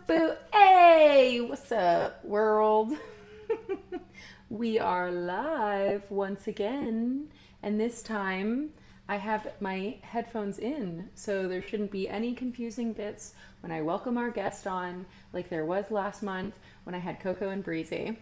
Boo. Hey, what's up, world? We are live once again, and this time I have my headphones in, so there shouldn't be any confusing bits when I welcome our guest on, like there was last month when I had Coco and Breezy.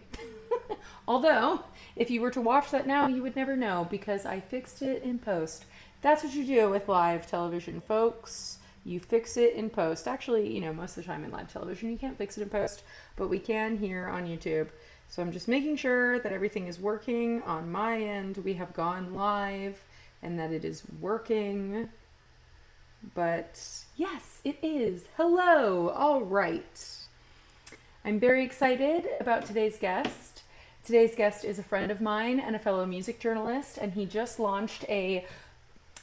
Although, if you were to watch that now, you would never know because I fixed it in post. That's what you do with live television, folks. You fix it in post. Actually, most of the time in live television, you can't fix it in post, but we can here on YouTube. So I'm just making sure that everything is working on my end. We have gone live and that it is working. But yes, it is. Hello. All right. I'm very excited about today's guest. Today's guest is a friend of mine and a fellow music journalist, and he just launched a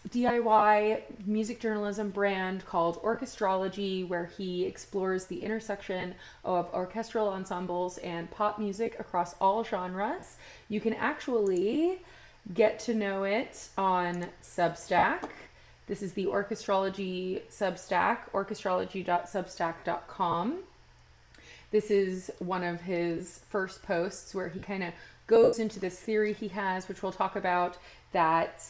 DIY music journalism brand called Orchestrology, where he explores the intersection of orchestral ensembles and pop music across all genres. You can actually get to know it on Substack. This is the Orchestrology Substack, orchestrology.substack.com. This is one of his first posts where he kind of goes into this theory he has, which we'll talk about, that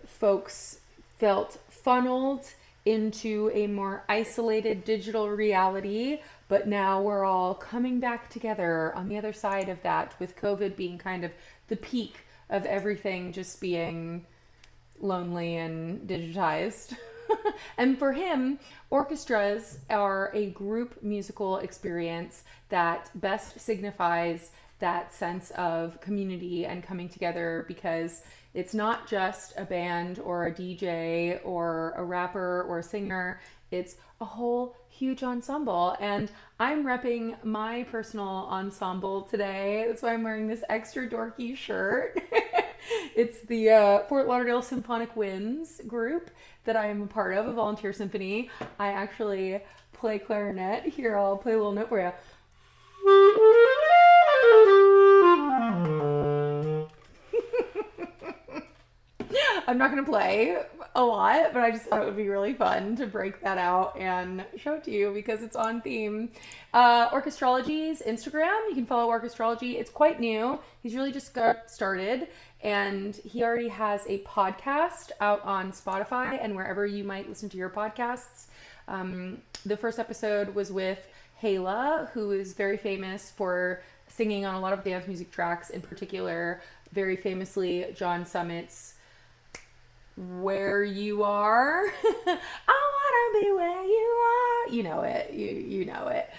folks felt funneled into a more isolated digital reality, but now we're all coming back together on the other side of that, with COVID being kind of the peak of everything just being lonely and digitized. And for him, orchestras are a group musical experience that best signifies that sense of community and coming together, because it's not just a band or a DJ or a rapper or a singer. It's a whole huge ensemble. And I'm repping my personal ensemble today. That's why I'm wearing this extra dorky shirt. It's the Fort Lauderdale Symphonic Winds group that I am a part of, a volunteer symphony. I actually play clarinet. Here, I'll play a little note for you. I'm not going to play a lot, but I just thought it would be really fun to break that out and show it to you because it's on theme. Orchestrology's Instagram, you can follow Orchestrology. It's quite new. He's really just got started, and he already has a podcast out on Spotify and wherever you might listen to your podcasts. The first episode was with Hayla, who is very famous for singing on a lot of dance music tracks, in particular, very famously, John Summit's Where You Are. I wanna be where you are. You know it. You know it.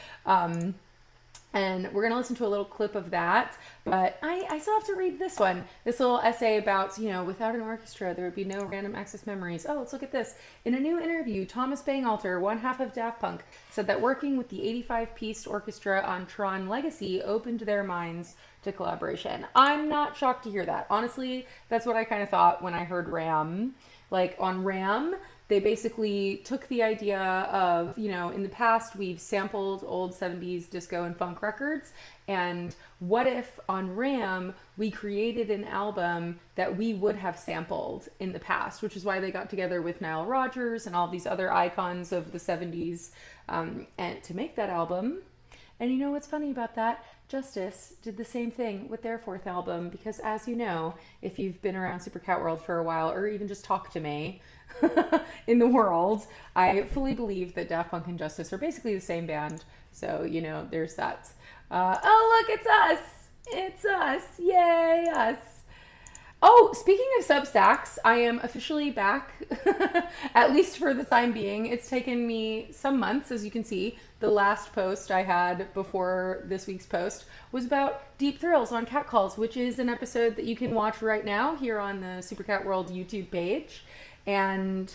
And we're going to listen to a little clip of that. But I still have to read this one. This little essay about, without an orchestra, there would be no random access memories. Oh, let's look at this. In a new interview, Thomas Bangalter, one half of Daft Punk, said that working with the 85-piece orchestra on Tron Legacy opened their minds to collaboration. I'm not shocked to hear that. Honestly, that's what I kind of thought when I heard RAM. Like on RAM, they basically took the idea of, in the past we've sampled old 70s disco and funk records, and what if on RAM we created an album that we would have sampled in the past, which is why they got together with Nile Rodgers and all these other icons of the 70s and to make that album. And you know what's funny about that? Justice did the same thing with their fourth album, because as you know, if you've been around Super Cat World for a while, or even just talk to me in the world, I fully believe that Daft Punk and Justice are basically the same band. So, there's that. Oh, look, it's us. It's us. Yay, us. Oh, speaking of Substacks, I am officially back, at least for the time being. It's taken me some months, as you can see. The last post I had before this week's post was about Deep Thrills on Catcalls, which is an episode that you can watch right now here on the Super Cat World YouTube page. And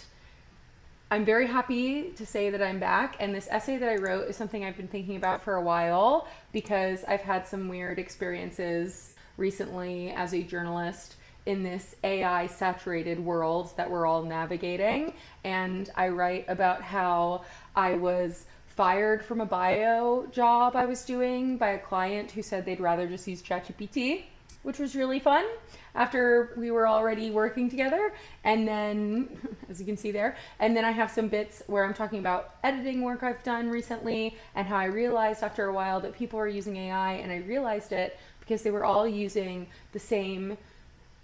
I'm very happy to say that I'm back. And this essay that I wrote is something I've been thinking about for a while, because I've had some weird experiences recently as a journalist in this AI saturated world that we're all navigating. And I write about how I was fired from a bio job I was doing by a client who said they'd rather just use ChatGPT. which was really fun after we were already working together. And then, as you can see there, and then I have some bits where I'm talking about editing work I've done recently and how I realized after a while that people are using AI, and I realized it because they were all using the same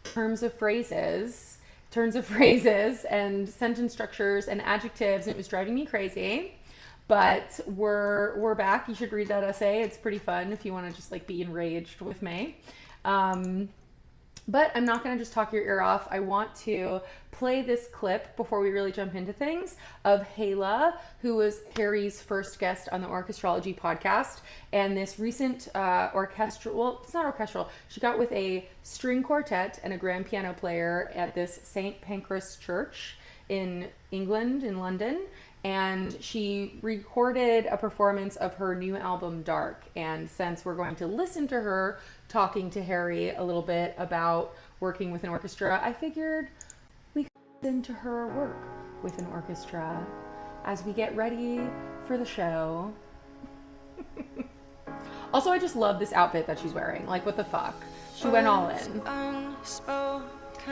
turns of phrases and sentence structures and adjectives, and it was driving me crazy. But we're back. You should read that essay. It's pretty fun if you want to just like be enraged with me. But I'm not going to just talk your ear off. I want to play this clip before we really jump into things of Hala, who was Harry's first guest on the Orchestrology podcast. And this recent orchestral, well, it's not orchestral. She got with a string quartet and a grand piano player at this St. Pancras Church in England, in London. And she recorded a performance of her new album, Dark. And since we're going to listen to her talking to Harry a little bit about working with an orchestra, I figured we could listen to her work with an orchestra as we get ready for the show. Also, I just love this outfit that she's wearing. Like, what the fuck? She went all in. She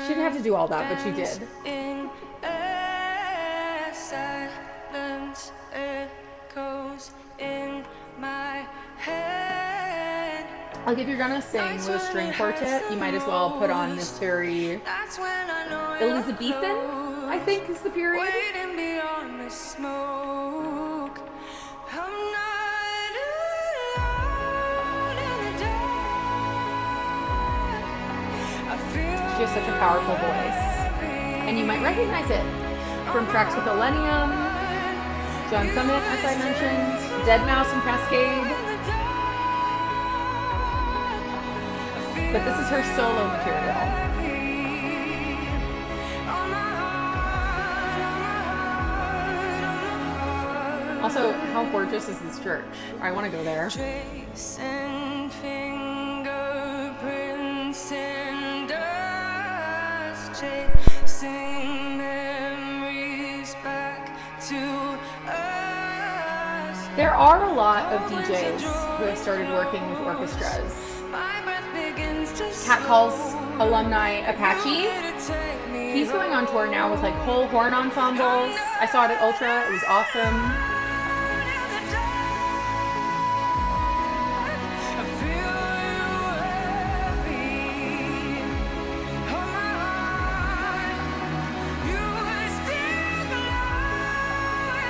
didn't have to do all that, but she did. Like, if you're gonna sing with a string quartet, you might as well put on this very Elizabethan, I think is the period. She has such a powerful voice. And you might recognize it from tracks with Millennium, John Summit, as I mentioned, Dead Mouse and Cascade. But this is her solo material. Also, how gorgeous is this church? I want to go there. Tracing fingerprints in dust, chasing memories back to us. There are a lot of DJs who have started working with orchestras. Cat Calls alumni Apache. He's going on tour now with like whole horn ensembles. I saw it at Ultra. It was awesome.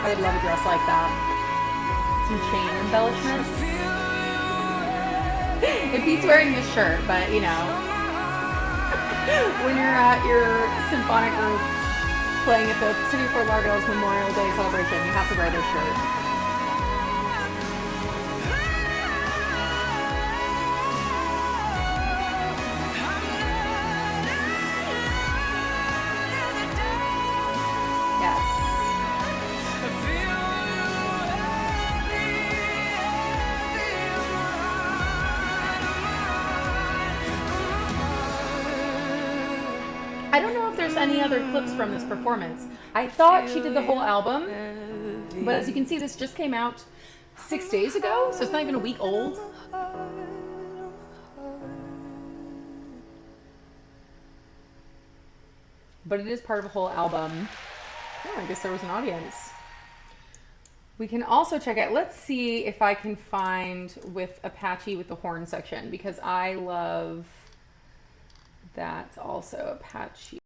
I would love a dress like that. Some chain embellishments. It beats wearing this shirt, but you know, when you're at your symphonic group playing at the City of Fort Lauderdale's Memorial Day celebration, you have to wear this shirt. I don't know if there's any other clips from this performance. I thought she did the whole album, but as you can see, this just came out 6 days ago, so it's not even a week old. But it is part of a whole album. Oh, I guess there was an audience. We can also check out, let's see if I can find with Apache with the horn section, because I love that also. Apache.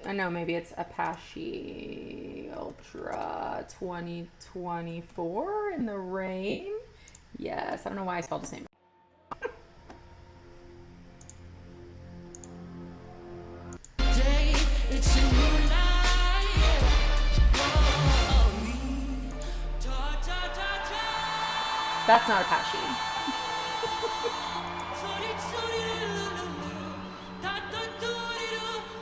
I know, maybe it's Apache Ultra 2024 in the rain. Yes, I don't know why I spelled his name. That's not Apache.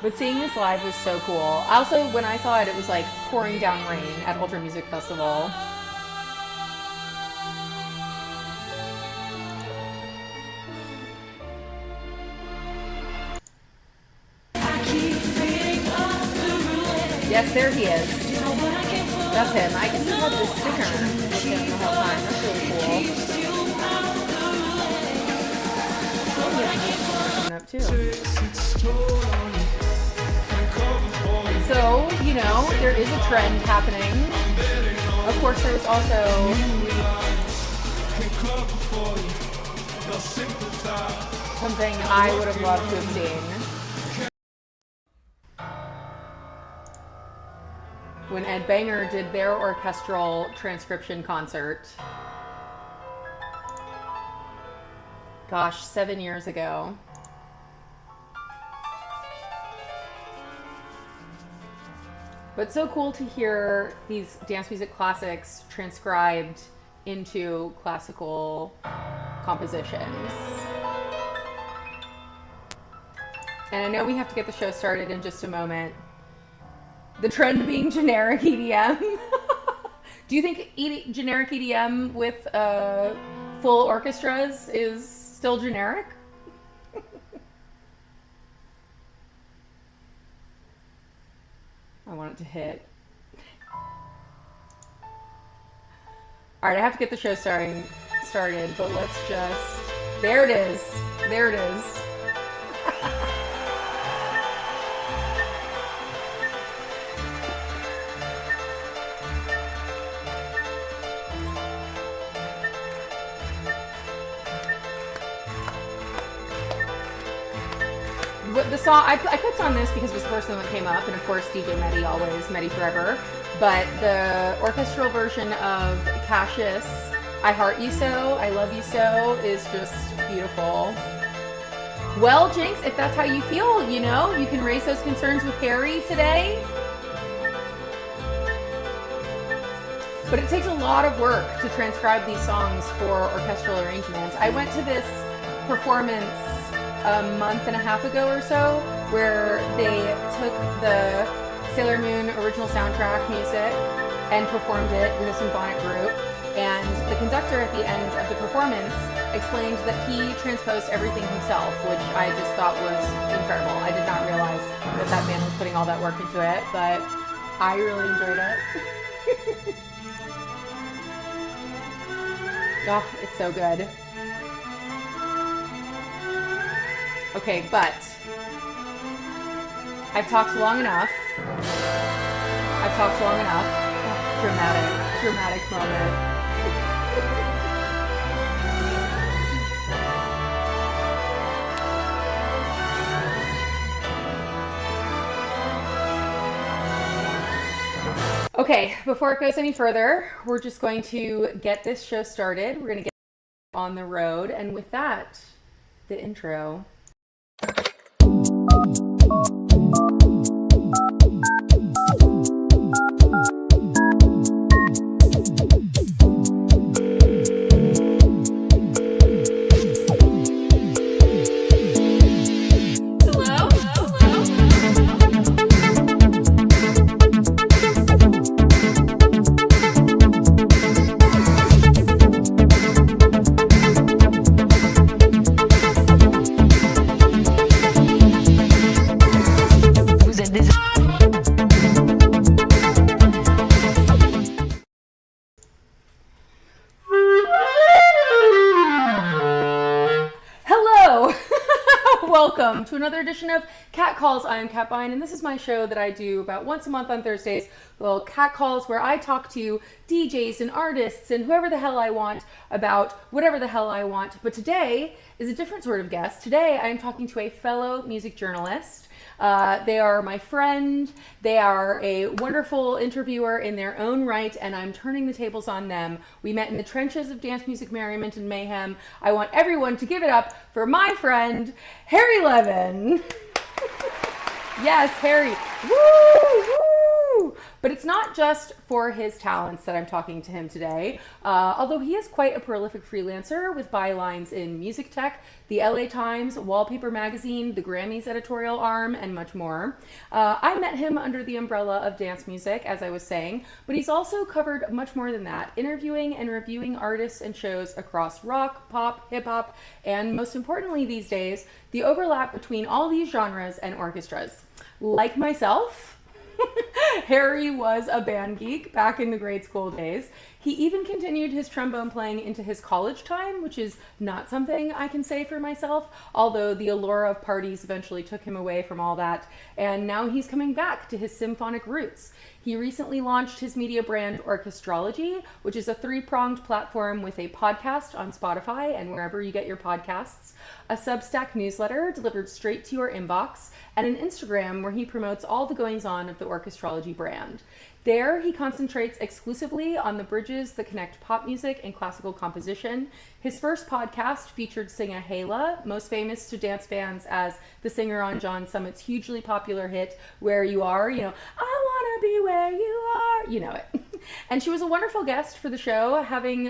But seeing this live was so cool. Also, when I saw it, it was like pouring down rain at Ultra Music Festival. Yes, there he is. That's him. I guess he had this sticker with him the whole time. That's really cool. up too. So, you know, there is a trend happening. Of course, there's also something I would have loved to have seen. When Ed Banger did their orchestral transcription concert. Gosh, 7 years ago. But so cool to hear these dance music classics transcribed into classical compositions. And I know we have to get the show started in just a moment. The trend being generic EDM. Do you think generic EDM with full orchestras is still generic? I want it to hit. All right, I have to get the show started, but let's just... There it is. There it is. The song I clicked on this because it was the first one that came up, and of course DJ Mehdi, always Mehdi forever. But the orchestral version of Cassius, "I Heart You So, I Love You So" is just beautiful. Well, Jinx, if that's how you feel, you know, you can raise those concerns with Harry today. But it takes a lot of work to transcribe these songs for orchestral arrangements. I went to this performance a month and a half ago or so, where they took the Sailor Moon original soundtrack music and performed it with a symphonic group. And the conductor at the end of the performance explained that he transposed everything himself, which I just thought was incredible. I did not realize that that band was putting all that work into it, but I really enjoyed it. Oh, it's so good. Okay, but I've talked long enough. Oh, dramatic moment. Okay, before it goes any further, we're just going to get this show started. We're going to get on the road, and with that, the intro. Welcome to another edition of Cat Calls. I am Cat Bine, and this is my show that I do about once a month on Thursdays. Well, Cat Calls, where I talk to DJs and artists and whoever the hell I want about whatever the hell I want. But today is a different sort of guest. Today I am talking to a fellow music journalist. They are my friend. They are a wonderful interviewer in their own right, and I'm turning the tables on them. We met in the trenches of dance music merriment and mayhem. I want everyone to give it up for my friend, Harry Levin. Yes, Harry. Woo! Woo! But it's not just for his talents that I'm talking to him today, although he is quite a prolific freelancer with bylines in music tech, the LA Times, Wallpaper Magazine, the Grammys editorial arm, and much more. I met him under the umbrella of dance music, as I was saying, but he's also covered much more than that, interviewing and reviewing artists and shows across rock, pop, hip-hop, and most importantly these days, the overlap between all these genres and orchestras. Like myself, Harry was a band geek back in the grade school days. He even continued his trombone playing into his college time, which is not something I can say for myself, although the allure of parties eventually took him away from all that. And now he's coming back to his symphonic roots. He recently launched his media brand Orchestrology, which is a three-pronged platform with a podcast on Spotify and wherever you get your podcasts, a Substack newsletter delivered straight to your inbox, and an Instagram where he promotes all the goings-on of the Orchestrology brand. There, he concentrates exclusively on the bridges that connect pop music and classical composition. His first podcast featured singer Hala, most famous to dance fans as the singer on John Summit's hugely popular hit, Where You Are, I wanna be where you are, you know it. And she was a wonderful guest for the show, having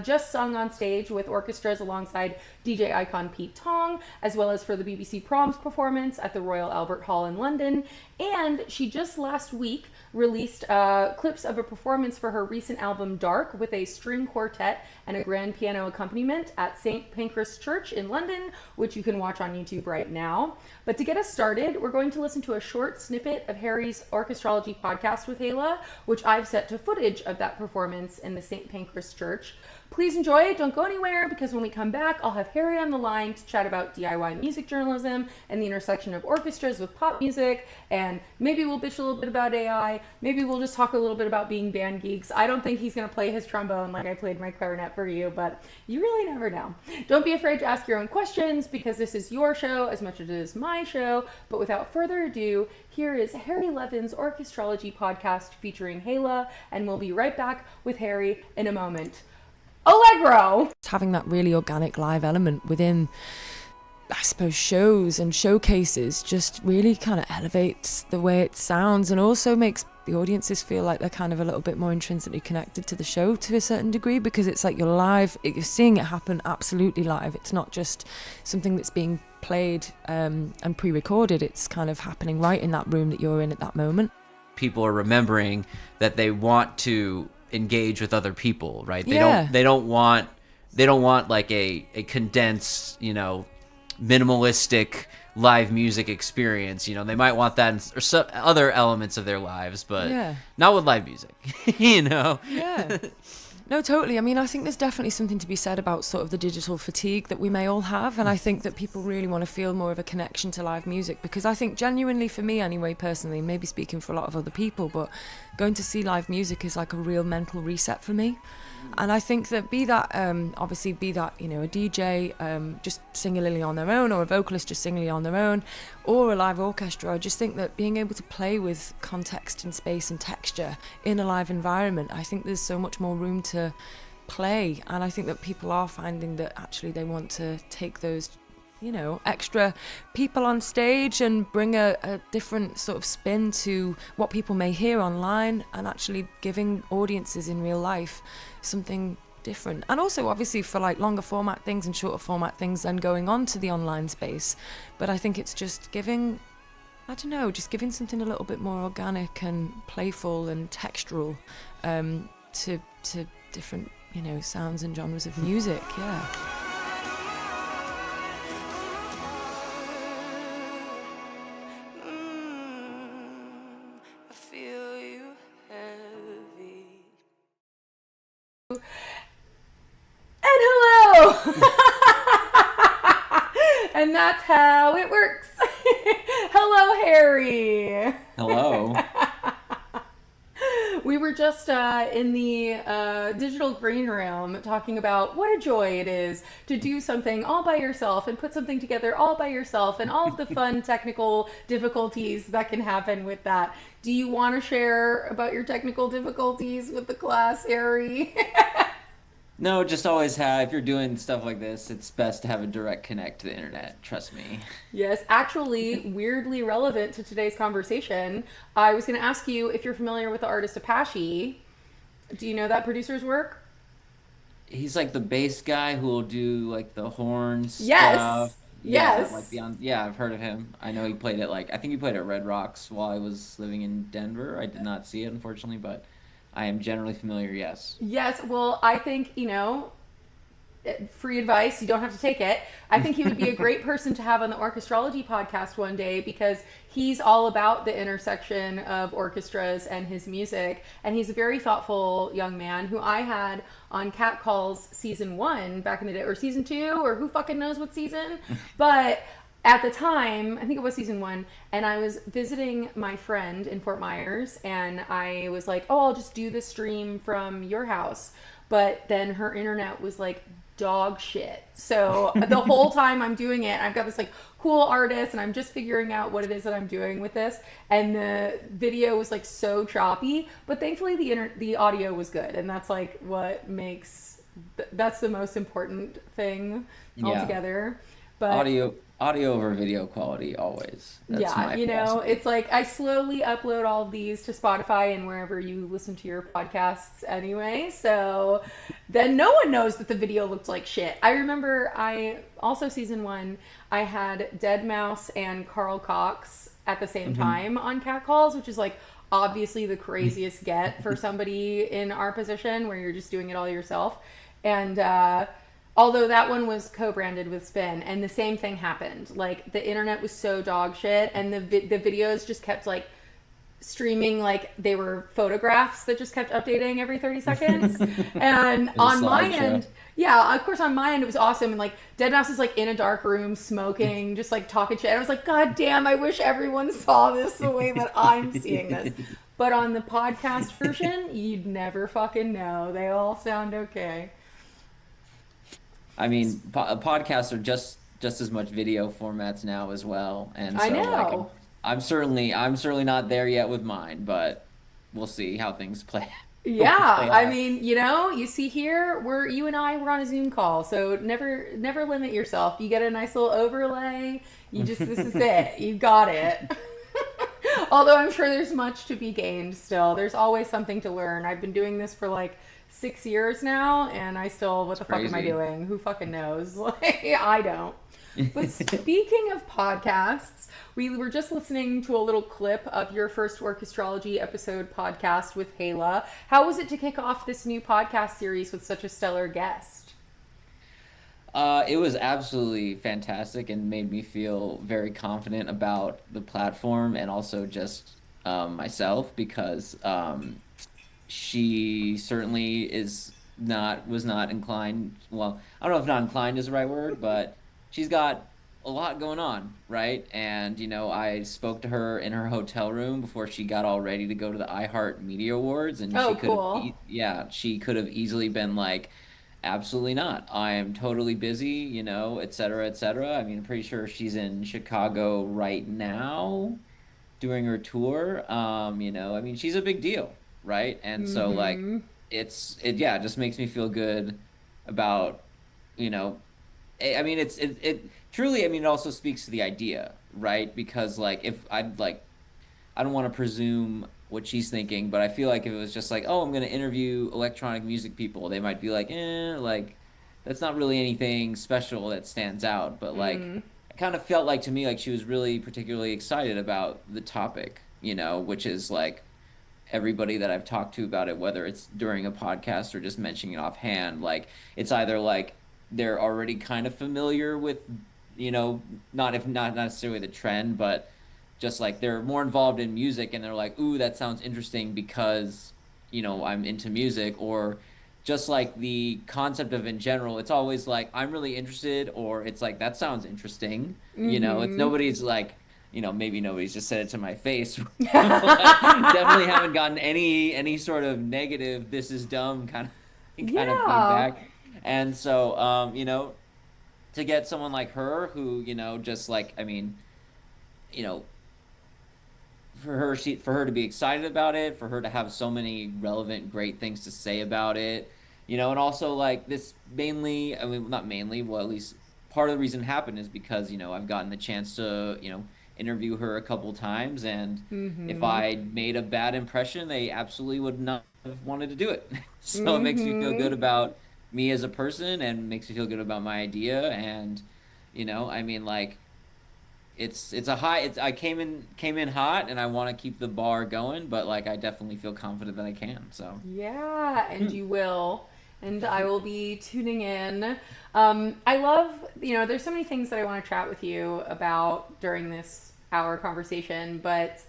just sung on stage with orchestras alongside DJ icon Pete Tong, as well as for the BBC Proms performance at the Royal Albert Hall in London. And she just last week released clips of a performance for her recent album Dark with a string quartet and a grand piano accompaniment at St. Pancras Church in London, which you can watch on YouTube right now. But to get us started, we're going to listen to a short snippet of Harry's Orchestrology podcast with Hala, which I've set to footage of that performance in the St. Pancras Church. Please enjoy, don't go anywhere, because when we come back, I'll have Harry on the line to chat about DIY music journalism and the intersection of orchestras with pop music, and maybe we'll bitch a little bit about AI, maybe we'll just talk a little bit about being band geeks. I don't think he's going to play his trombone like I played my clarinet for you, but you really never know. Don't be afraid to ask your own questions, because this is your show as much as it is my show, but without further ado, here is Harry Levin's Orchestrology podcast featuring Hala, and we'll be right back with Harry in a moment. Allegro! Having that really organic live element within, I suppose, shows and showcases just really kind of elevates the way it sounds, and also makes the audiences feel like they're kind of a little bit more intrinsically connected to the show to a certain degree, because it's like you're seeing it happen absolutely live. It's not just something that's being played and pre-recorded. It's kind of happening right in that room that you're in at that moment. People are remembering that they want to engage with other people, right? They don't want like a condensed, minimalistic live music experience. They might want that or some other elements of their lives, but not with live music. Yeah. No, totally. I mean, I think there's definitely something to be said about sort of the digital fatigue that we may all have, and I think that people really want to feel more of a connection to live music, because I think genuinely, for me anyway, personally, maybe speaking for a lot of other people, but going to see live music is like a real mental reset for me. And I think that be that a DJ just singularly on their own, or a vocalist just singularly on their own, or a live orchestra, I just think that being able to play with context and space and texture in a live environment, I think there's so much more room to play. And I think that people are finding that actually they want to take those extra people on stage and bring a different sort of spin to what people may hear online, and actually giving audiences in real life something different. And also obviously for like longer format things and shorter format things, then going on to the online space. But I think it's just giving something a little bit more organic and playful and textural to different sounds and genres of music. I feel you heavy. And hello! And that's how it works. Hello, Harry. Hello. We were just in the digital green room talking about what a joy it is to do something all by yourself and put something together all by yourself, and all of the fun technical difficulties that can happen with that. Do you want to share about your technical difficulties with the class, Harry? No, just always have. If you're doing stuff like this, it's best to have a direct connect to the internet. Trust me. Yes, actually, weirdly relevant to today's conversation, I was going to ask you if you're familiar with the artist Apache. Do you know that producer's work? He's like the bass guy who will do like the horns Yes. stuff. Yes. Yeah, like I've heard of him. I know he played at I think he played at Red Rocks while I was living in Denver. I did not see it, unfortunately, but I am generally familiar, yes. Yes, well, I think, free advice. You don't have to take it. I think he would be a great person to have on the Orchestrology podcast one day because he's all about the intersection of orchestras and his music. And he's a very thoughtful young man who I had on Cat Calls season 1 back in the day, or season 2, or who fucking knows what season. But at the time, I think it was season 1, and I was visiting my friend in Fort Myers, and I was like, oh, I'll just do the stream from your house. But then her internet was like dog shit. So the whole time I'm doing it, I've got this like cool artist and I'm just figuring out what it is that I'm doing with this. And the video was like so choppy, but thankfully the audio was good. And that's like what makes, that's the most important thing altogether. But audio over video quality always. That's yeah, you know, it's like I slowly upload all of these to Spotify and wherever you listen to your podcasts anyway. So then no one knows that the video looked like shit. I remember also season 1, I had Dead Mouse and Carl Cox at the same time on Cat Calls, which is like obviously the craziest get for somebody in our position where you're just doing it all yourself. And although that one was co-branded with Spin, and the same thing happened. Like, the internet was so dog shit, and the videos just kept, like, streaming like they were photographs that just kept updating every 30 seconds. And on my end, yeah, of course, on my end, it was awesome. And, like, Dead Mouse is, like, in a dark room, smoking, just, like, talking shit. And I was like, God damn, I wish everyone saw this the way that I'm seeing this. But on the podcast version, you'd never fucking know. They all sound okay. I mean, podcasts are just as much video formats now as well, and so I know. like I'm certainly not there yet with mine, but we'll see how things play. Yeah, play I out. mean, you know, you see here, you and I were on a Zoom call, so never limit yourself. You get a nice little overlay. This is it. You got it. Although I'm sure there's much to be gained still. There's always something to learn. I've been doing this for like 6 years now, and I still, what the fuck am I doing? Who fucking knows? Like, I don't. But speaking of podcasts, we were just listening to a little clip of your first Orchestrology episode podcast with Hayla. How was it to kick off this new podcast series with such a stellar guest? It was absolutely fantastic and made me feel very confident about the platform and also just myself because she certainly was not inclined. Well, I don't know if not inclined is the right word, but she's got a lot going on, right? And, you know, I spoke to her in her hotel room before she got all ready to go to the iHeart Media Awards. And she could have easily been like, absolutely not. I am totally busy, you know, et cetera, et cetera. I mean, I'm pretty sure she's in Chicago right now doing her tour. You know, I mean, she's a big deal. Right. And so like it just makes me feel good about, you know, I mean, it truly, I mean, it also speaks to the idea, right? Because like, I don't want to presume what she's thinking, but I feel like if it was just like, oh, I'm going to interview electronic music people, they might be like, like that's not really anything special that stands out. But like, it kind of felt like to me, like she was really particularly excited about the topic, you know, which is like, everybody that I've talked to about it, whether it's during a podcast or just mentioning it offhand, like it's either like they're already kind of familiar with, you know, not necessarily the trend, but just like they're more involved in music and they're like, ooh, that sounds interesting because, you know, I'm into music, or just like the concept of in general, it's always like, I'm really interested, or it's like, that sounds interesting. You know, it's nobody's like, you know, maybe nobody's just said it to my face. Definitely haven't gotten any sort of negative, this is dumb kind of feedback. And so, you know, to get someone like her who, you know, just like, I mean, you know, for her to be excited about it, for her to have so many relevant, great things to say about it, you know, and also like this mainly, I mean, not mainly, well, at least part of the reason it happened is because, you know, I've gotten the chance to, you know, interview her a couple times, and if I made a bad impression, they absolutely would not have wanted to do it. So it makes me feel good about me as a person and makes me feel good about my idea. And, you know, I mean, like it's a high, I came in hot and I want to keep the bar going, but like I definitely feel confident that I can. So yeah, and you will. and I will be tuning in. I love, there's so many things that I want to chat with you about during this hour conversation, but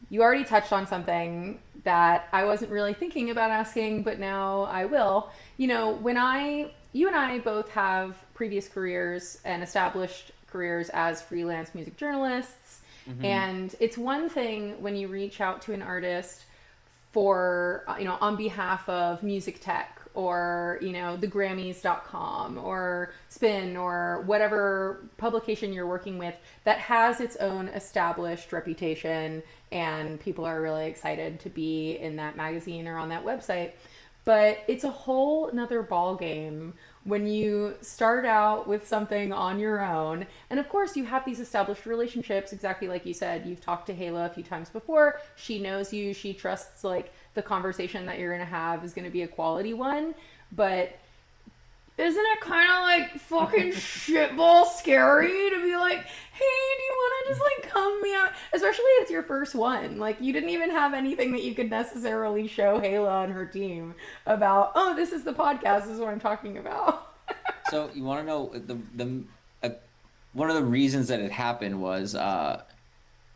you already touched on something that I wasn't really thinking about asking, but now I will. You and I both have previous careers and established careers as freelance music journalists. And it's one thing when you reach out to an artist for, on behalf of music tech or, the Grammys.com or Spin or whatever publication you're working with that has its own established reputation and people are really excited to be in that magazine or on that website. But it's a whole nother ball game when you start out with something on your own. And of course, you have these established relationships, exactly like you said. You've talked to Hayla a few times before. She knows you. She trusts like the conversation that you're going to have is going to be a quality one. But isn't it kind of like fucking shitball scary to be like, hey, do you want to just like come me out? Especially if it's your first one. Like you didn't even have anything that you could necessarily show Hayla and her team about, oh, this is the podcast, this is what I'm talking about. So you want to know one of the reasons that it happened was I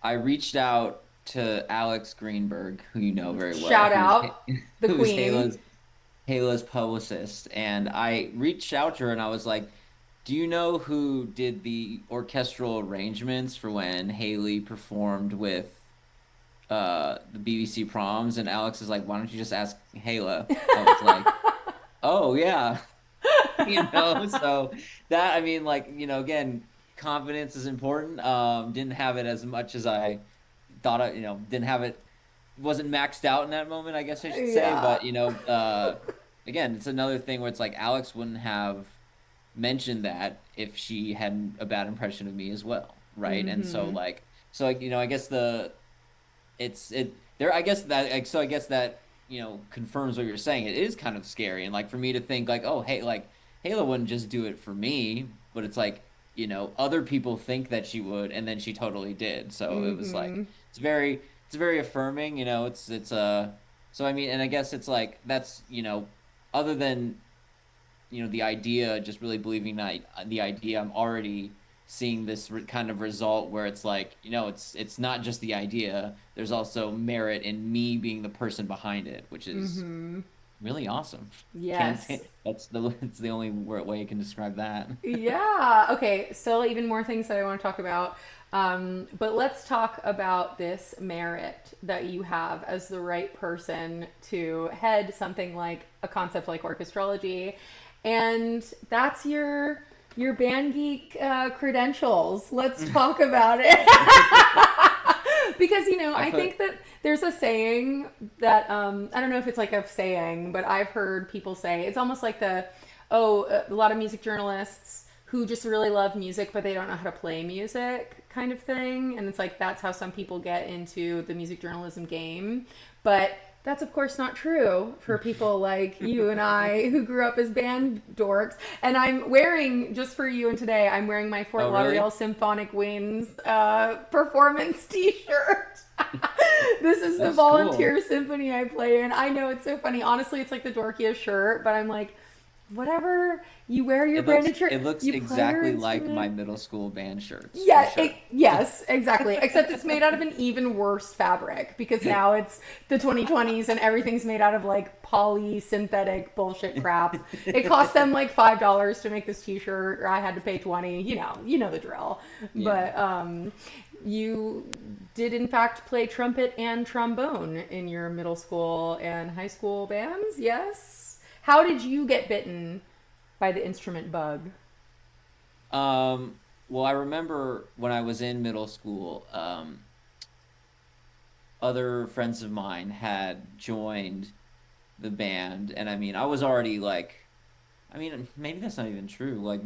reached out to Alex Greenberg, who you know very well. Shout out the who's queen. Hayla's publicist, and I reached out to her and I was like, do you know who did the orchestral arrangements for when Haley performed with the BBC proms? And Alex is like, why don't you just ask Hayla? I was like, oh yeah. So that, I mean, like, again, confidence is important. Didn't have it as much as I thought didn't have it, wasn't maxed out in that moment, I guess I should say. Yeah. But again, it's another thing where it's like Alex wouldn't have mentioned that if she had a bad impression of me as well, right? And so I guess it's it there I guess that like, so I guess that confirms what you're saying. It is kind of scary, and like for me to think like, oh hey, like Hayla wouldn't just do it for me, but it's like other people think that she would, and then she totally did. So it was like it's very affirming. So I mean, and I guess it's like that's other than the idea, just really believing that the idea, I'm already seeing this kind of result where it's like it's not just the idea, there's also merit in me being the person behind it, which is really awesome. Yes. It's the only way I can describe that. Yeah. Okay. Still, even more things that I want to talk about. But let's talk about this merit that you have as the right person to head something like a concept like orchestrology, and that's your band geek credentials. Let's talk about it. Because I think that there's a saying that I don't know if it's like a saying, but I've heard people say it's almost like a lot of music journalists who just really love music but they don't know how to play music kind of thing, and it's like that's how some people get into the music journalism game. But that's of course not true for people like you and I who grew up as band dorks. And I'm wearing, just for you and today, I'm wearing my Fort Lauderdale Symphonic Winds performance t-shirt. This is the volunteer symphony I play in. I know, it's so funny. Honestly, it's like the dorkiest shirt, but I'm like, whatever, you wear your branded shirt. It looks exactly like my middle school band shirts. Yeah, sure. Yes, exactly. Except it's made out of an even worse fabric because now it's the 2020s and everything's made out of like poly synthetic bullshit crap. It cost them like $5 to make this t-shirt, or I had to pay 20. You know the drill. Yeah. But you did in fact play trumpet and trombone in your middle school and high school bands, yes? How did you get bitten by the instrument bug? Well, I remember when I was in middle school, other friends of mine had joined the band, and I mean, I was already like, I mean, maybe that's not even true. Like,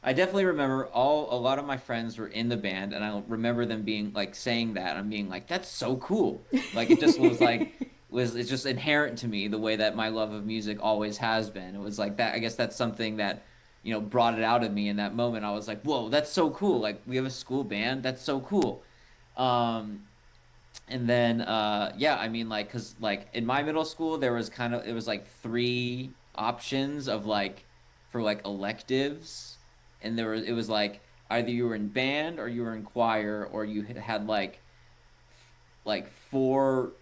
I definitely remember a lot of my friends were in the band, and I remember them being like saying that. I'm being like, that's so cool. Like, it just was like, it's just inherent to me the way that my love of music always has been. It was like that. I guess that's something that, brought it out of me in that moment. I was like, whoa, that's so cool. Like, we have a school band. That's so cool. And then, yeah, I mean, like, cause like in my middle school, it was like three options of like for like electives, and it was like either you were in band or you were in choir or you had like four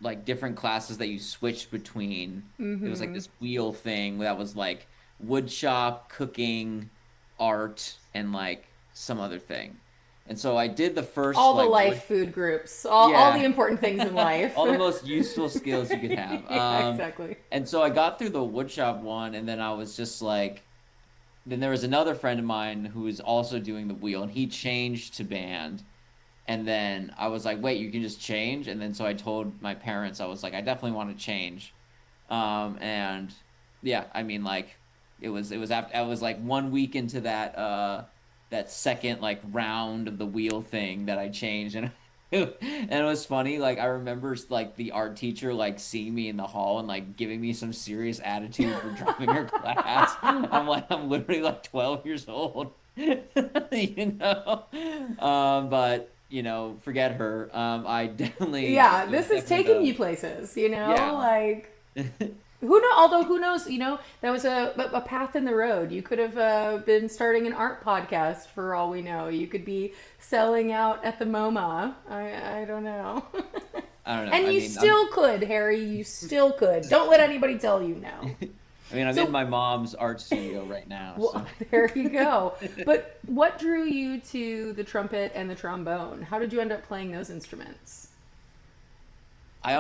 like different classes that you switched between. It was like Mm-hmm. this wheel thing that was like wood shop, cooking, art, and like some other thing. And so I did the first All the like life wood, food groups, all the yeah, important things in life. all the most useful skills you could have. Yeah, exactly. And so I got through the woodshop one, and then I was just like, then there was another friend of mine who was also doing the wheel, and he changed to band. And then I was like, wait, you can just change? And then so I told my parents, I was like, I definitely want to change. And yeah, I mean, like, it was after I was like 1 week into that second like round of the wheel thing that I changed, and and it was funny. Like I remember like the art teacher like seeing me in the hall and like giving me some serious attitude for dropping her class. I'm like, I'm literally like 12 years old, you know. But you know, forget her. I definitely Yeah, it was this is definitely taking the you places, you know? yeah. Like, who know? Although who knows? You know, that was a path in the road. You could have been starting an art podcast for all we know. You could be selling out at the MoMA. I don't know. I don't know. And I you mean, still could, Harry. You still could. Don't let anybody tell you no. I'm in So, my mom's art studio right now, well, so there you go. But what drew you to the trumpet and the trombone? How did you end up playing those instruments? I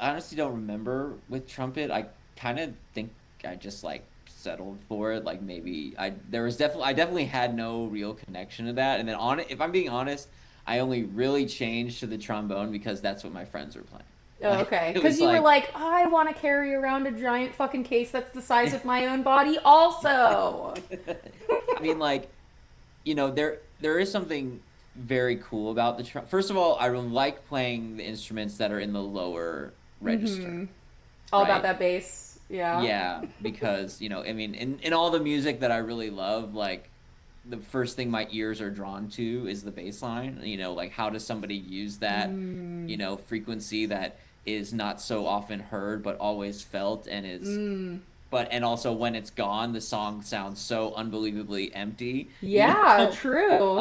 honestly don't remember with trumpet. I kind of think I just like settled for it. Like maybe I definitely had no real connection to that. And then on it, if I'm being honest, I only really changed to the trombone because that's what my friends were playing. Oh, Like okay. it Because was you were like like, I want to carry around a giant fucking case that's the size of my own body, also. I mean like there is something very cool about first of all, I like playing the instruments that are in the lower register, Mm-hmm. All about right? that bass. Yeah. Yeah, because I mean, in all the music that I really love, like the first thing my ears are drawn to is the bass line. Like how does somebody use that, Mm. frequency that is not so often heard but always felt and is Mm. and also when it's gone, the song sounds so unbelievably empty, Yeah, true.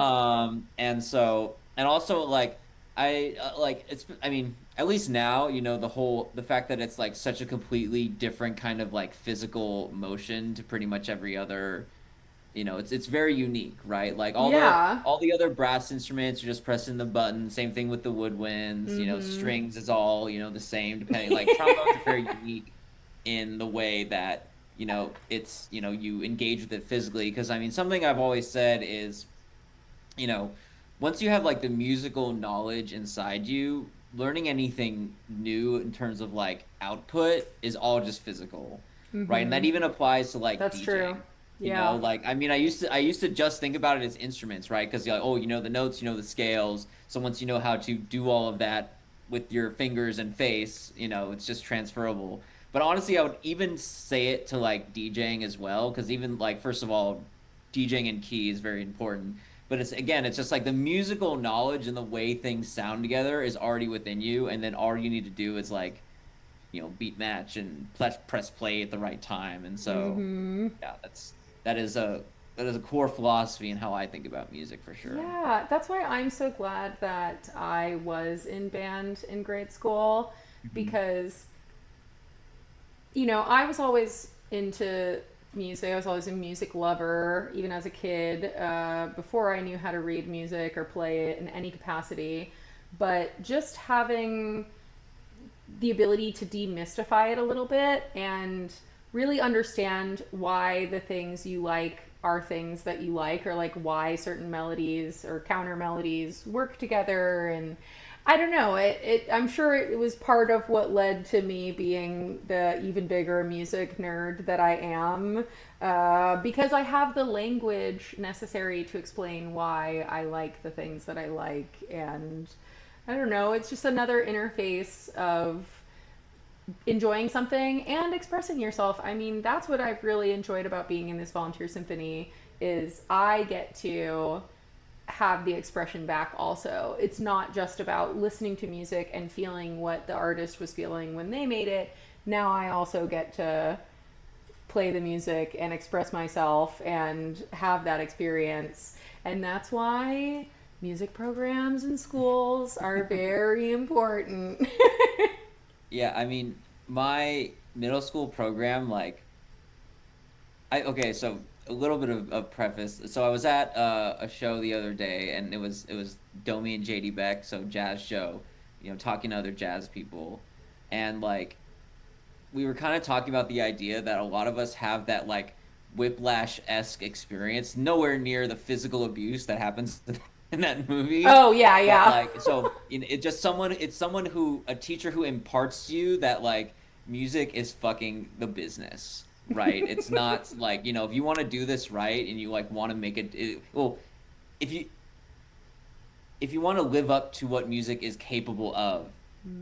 And so, and also like like I mean, at least now, the fact that it's like such a completely different kind of like physical motion to pretty much every other, it's very unique, right? Like Yeah. all the other brass instruments, you're just pressing the button. Same thing with the woodwinds, Mm-hmm. strings is all, the same depending. Like trombones are very unique in the way that, it's, you engage with it physically. Because I mean, something I've always said is, you know, once you have like the musical knowledge inside you, learning anything new in terms of like output is all just physical, right? And that Mm-hmm. even applies to like That's true. DJing. Yeah. Like I mean, I used to just think about it as instruments, right? Because you're like, oh, you know the notes, you know the scales. So once you know how to do all of that with your fingers and face, it's just transferable. But honestly, I would even say it to like DJing as well, because even like first of all, DJing and key is very important. But it's just like the musical knowledge and the way things sound together is already within you, and then all you need to do is like, beat match and press play at the right time. And so, Mm-hmm. yeah, that is a that is a core philosophy in how I think about music for sure. Yeah, that's why I'm so glad that I was in band in grade school Hmm. because, I was always into music. I was always a music lover, even as a kid, before I knew how to read music or play it in any capacity. But just having the ability to demystify it a little bit and really understand why the things you like are things that you like, or like why certain melodies or counter melodies work together. And I don't know, I'm sure it was part of what led to me being the even bigger music nerd that I am, because I have the language necessary to explain why I like the things that I like. And I don't know, it's just another interface of enjoying something and expressing yourself. I mean, that's what I've really enjoyed about being in this volunteer symphony is I get to have the expression back also. It's not just about listening to music and feeling what the artist was feeling when they made it. Now I also get to play the music and express myself and have that experience. And that's why music programs in schools are very important. Yeah, I mean, my middle school program, like, okay, so a little bit of preface. So I was at a show the other day, and it was Domi and JD Beck, so jazz show, talking to other jazz people, and like we were kind of talking about the idea that a lot of us have that like whiplash-esque experience, nowhere near the physical abuse that happens in that movie. Oh, yeah, But yeah. like, so it's someone who, a teacher who imparts to you that like music is fucking the business, right? It's not like, if you want to do this right and you like want to make well, if you if you want to live up to what music is capable of,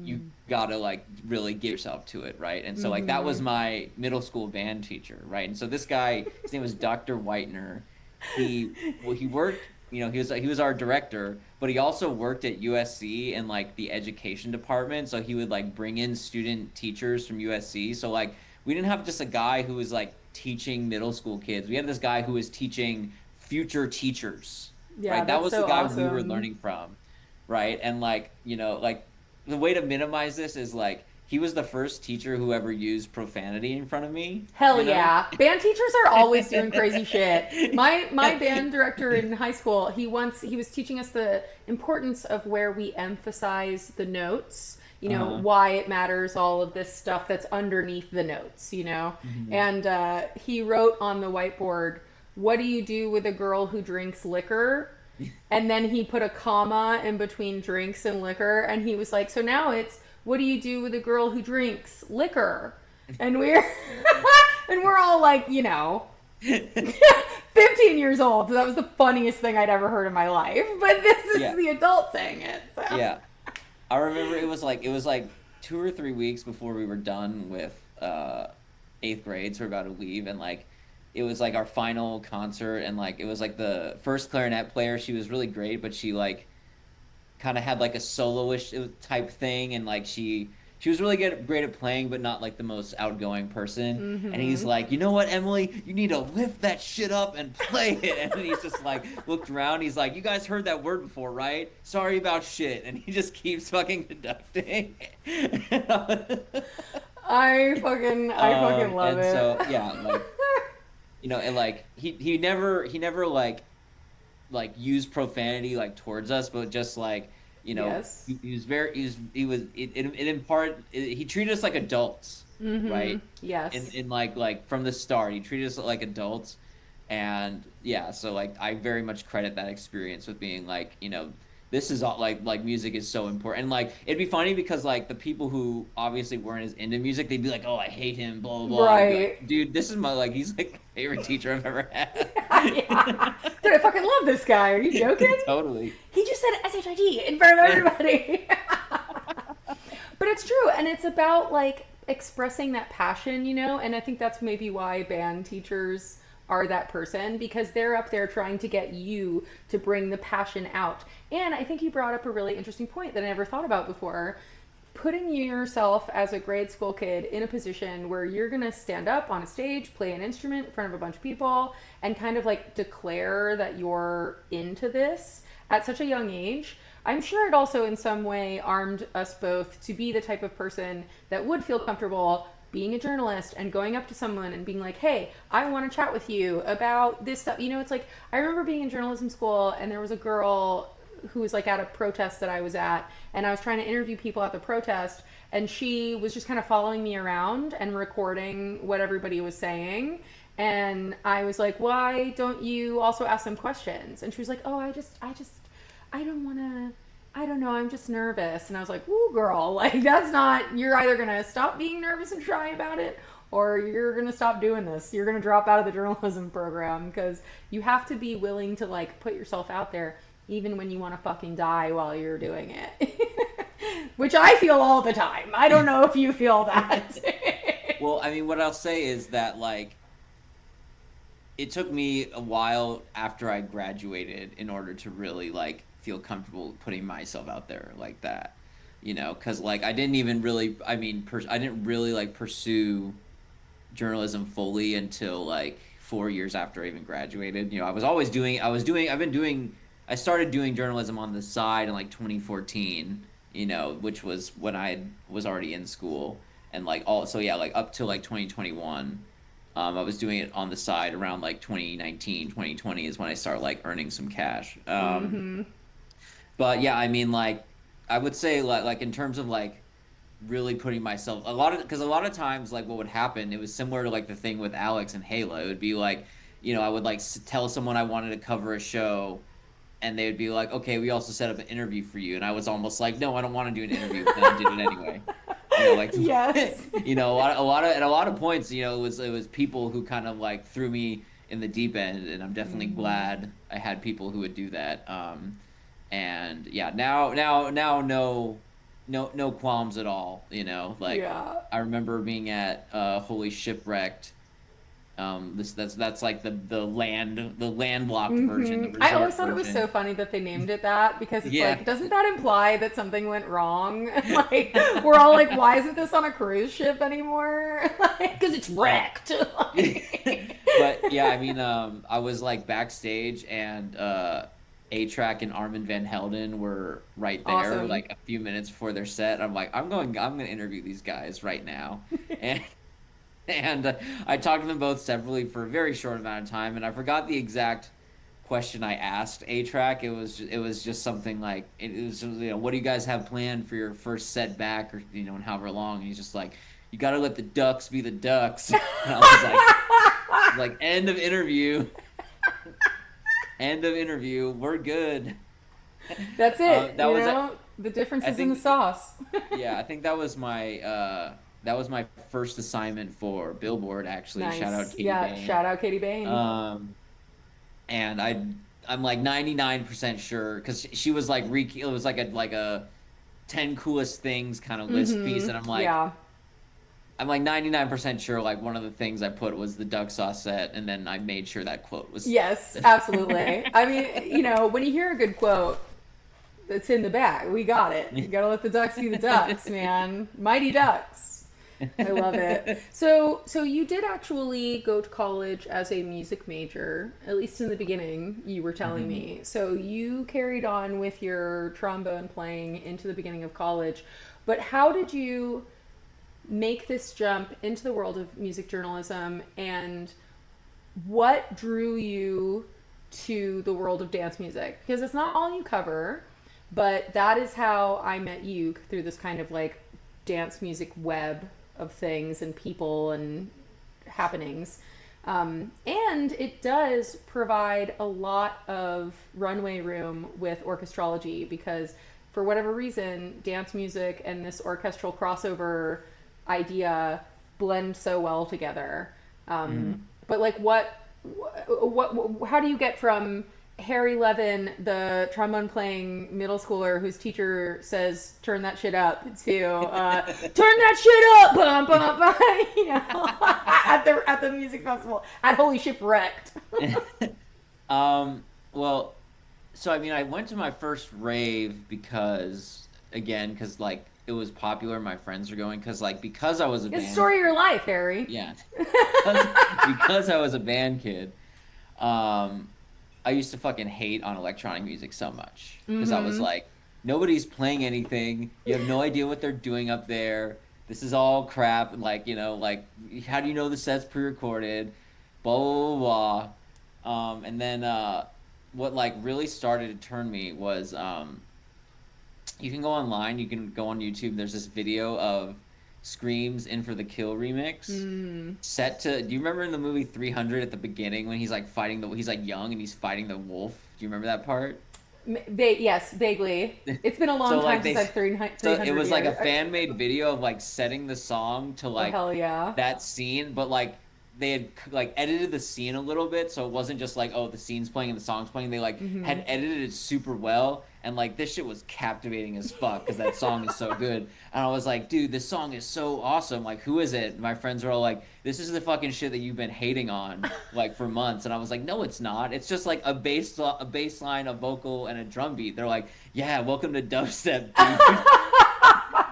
you gotta like really give yourself to it, right? And so like that was my middle school band teacher, right? And so this guy, his name was Dr. Whitener. He worked, he was our director, but he also worked at USC in like the education department. So he would like bring in student teachers from USC. So like we didn't have just a guy who was like teaching middle school kids. We had this guy who was teaching future teachers, Yeah, right? That that's was the so guy we were awesome. learning from, right? And like, like the way to minimize this is like he was the first teacher who ever used profanity in front of me, Hell you know? yeah. Band teachers are always doing crazy shit. My band director in high school, he was teaching us the importance of where we emphasize the notes, why it matters, all of this stuff that's underneath the notes. And he wrote on the whiteboard, "What do you do with a girl who drinks liquor?" And then he put a comma in between drinks and liquor, and he was like, "So now it's, what do you do with a girl who drinks liquor?" And we're and we're all like, 15 years old. So that was the funniest thing I'd ever heard in my life. But this is Yeah. the adult saying it. So. Yeah. I remember it was like 2 or 3 weeks before we were done with eighth grade, so we're about to leave, and like it was like our final concert, and like it was like the first clarinet player. She was really great, but she like kind of had like a soloish type thing, and like she was really great at playing, but not like the most outgoing person. And he's like, "You know what, Emily, you need to lift that shit up and play it." And then he's just like looked around, he's like, "You guys heard that word before, right? Sorry about shit." And he just keeps fucking conducting. I fucking love And it. so yeah, like, and like he never like used profanity like towards us, but just like, Yes. he was very he was it in part he treated us like adults, right? Yes. In like from the start he treated us like adults. And yeah, so like I very much credit that experience with being like, this is all like music is so important. And like it'd be funny because like the people who obviously weren't as into music, they'd be like, "Oh, I hate him, blah blah blah." And I'd be Right. like, "Dude, this is he's like my favorite teacher I've ever had." Yeah. Dude, I fucking love this guy. Are you joking? Totally. He just said SHID in front of everybody. But it's true, and it's about like expressing that passion, and I think that's maybe why band teachers are that person, because they're up there trying to get you to bring the passion out. And I think you brought up a really interesting point that I never thought about before. Putting yourself as a grade school kid in a position where you're going to stand up on a stage, play an instrument in front of a bunch of people, and kind of like declare that you're into this at such a young age. I'm sure it also in some way armed us both to be the type of person that would feel comfortable being a journalist and going up to someone and being like, "Hey, I want to chat with you about this stuff." It's like, I remember being in journalism school and there was a girl who was like at a protest that I was at, and I was trying to interview people at the protest, and she was just kind of following me around and recording what everybody was saying. And I was like, "Why don't you also ask them questions?" And she was like, "Oh, I don't want to, I don't know, I'm just nervous." And I was like, "Woo, girl, like that's not, you're either going to stop being nervous and try about it, or you're going to stop doing this. You're going to drop out of the journalism program, because you have to be willing to like put yourself out there even when you want to fucking die while you're doing it." Which I feel all the time. I don't know if you feel that. Well, I mean, what I'll say is that like it took me a while after I graduated in order to really like feel comfortable putting myself out there like that, because like I didn't even really, I mean, I didn't really like pursue journalism fully until like 4 years after I even graduated. You know, I started doing journalism on the side in like 2014, you know, which was when I was already in school. And like also, yeah, like up till like 2021, I was doing it on the side around like 2019, 2020 is when I started like earning some cash. But yeah, I mean, like, I would say like in terms of like really putting myself because a lot of times like what would happen, it was similar to like the thing with Alex and Hayla. It would be like, you know, I would like tell someone I wanted to cover a show, and they would be like, okay, we also set up an interview for you, and I was almost like, no, I don't want to do an interview, and I did it anyway. You know, like Yes. you know, at a lot of points, you know, it was people who kind of like threw me in the deep end, and I'm definitely glad I had people who would do that. And yeah, now, no qualms at all. You know, like Yeah. I remember being at Holy Shipwrecked. That's like the landlocked version, the I resort always thought it was version. so funny that they named it that because it's Yeah. like, doesn't that imply that something went wrong? Like, we're all like, why isn't this on a cruise ship anymore? Like, because it's wrecked. Like, But yeah, I mean, I was like backstage, and A-Track and Armin van Helden were right there, Awesome. like a few minutes before their set. I'm like, I'm gonna interview these guys right now, and I talked to them both separately for a very short amount of time, and I forgot the exact question I asked A-Track. It was just something like it was, you know, what do you guys have planned for your first set back, or you know, and however long? And he's just like, you got to let the ducks be the ducks. And I was like end of interview, end of interview. We're good. that's it. That You was know, the difference I is in the think sauce. yeah, I think that was my first assignment for Billboard. Actually, shout out Nice. Katie Yeah. Bain. Shout out Katie Bain. And I'm like 99% sure because she was like it was like a 10 coolest things kind of list piece, and Yeah. I'm like 99% sure like one of the things I put was the duck sauce set, and then I made sure that quote was Yes, absolutely. I mean, you know, when you hear a good quote, it's in the bag. We got it. You gotta let the ducks be the ducks, man. Mighty Ducks. I love it. So you did actually go to college as a music major, at least in the beginning, you were telling me. So you carried on with your trombone playing into the beginning of college. But how did you make this jump into the world of music journalism, and what drew you to the world of dance music? Because it's not all you cover, but that is how I met you, through this kind of like dance music web of things and people and happenings. And it does provide a lot of runway room with orchestrology because, for whatever reason, dance music and this orchestral crossover idea blend so well together. But like, how do you get from Harry Levin, the trombone playing middle schooler whose teacher says turn that shit up, to turn that shit up, bum, bum, bum, you know, at the music festival at Holy Shipwrecked? Well, so I mean, I went to my first rave because like it was popular. My friends were going because I was a It's the band. story of your life, Harry. Yeah, because I was a band kid. I used to fucking hate on electronic music so much because I was like, nobody's playing anything. You have no idea what they're doing up there. This is all crap. And like, you know, like, how do you know the set's pre-recorded? Blah, blah, blah, blah. And then what like really started to turn me was you can go online, you can go on YouTube. There's this video of Scream's In for the Kill remix set to, do you remember in the movie 300 at the beginning when he's like he's like young and he's fighting the wolf? Do you remember that part? Yes, vaguely. It's been a long So, time like, since I've 300 So it was like a years. fan-made video of like setting the song to Oh, like hell yeah. that scene, but like they had like edited the scene a little bit, so it wasn't just like, oh, the scene's playing and the song's playing. They like had edited it super well, and like this shit was captivating as fuck because that song is so good. And I was like, dude, this song is so awesome. Like, who is it? And my friends were all like, this is the fucking shit that you've been hating on like for months. And I was like, no, it's not. It's just like a bass line, a vocal, and a drum beat. They're like, yeah, welcome to dubstep, dude.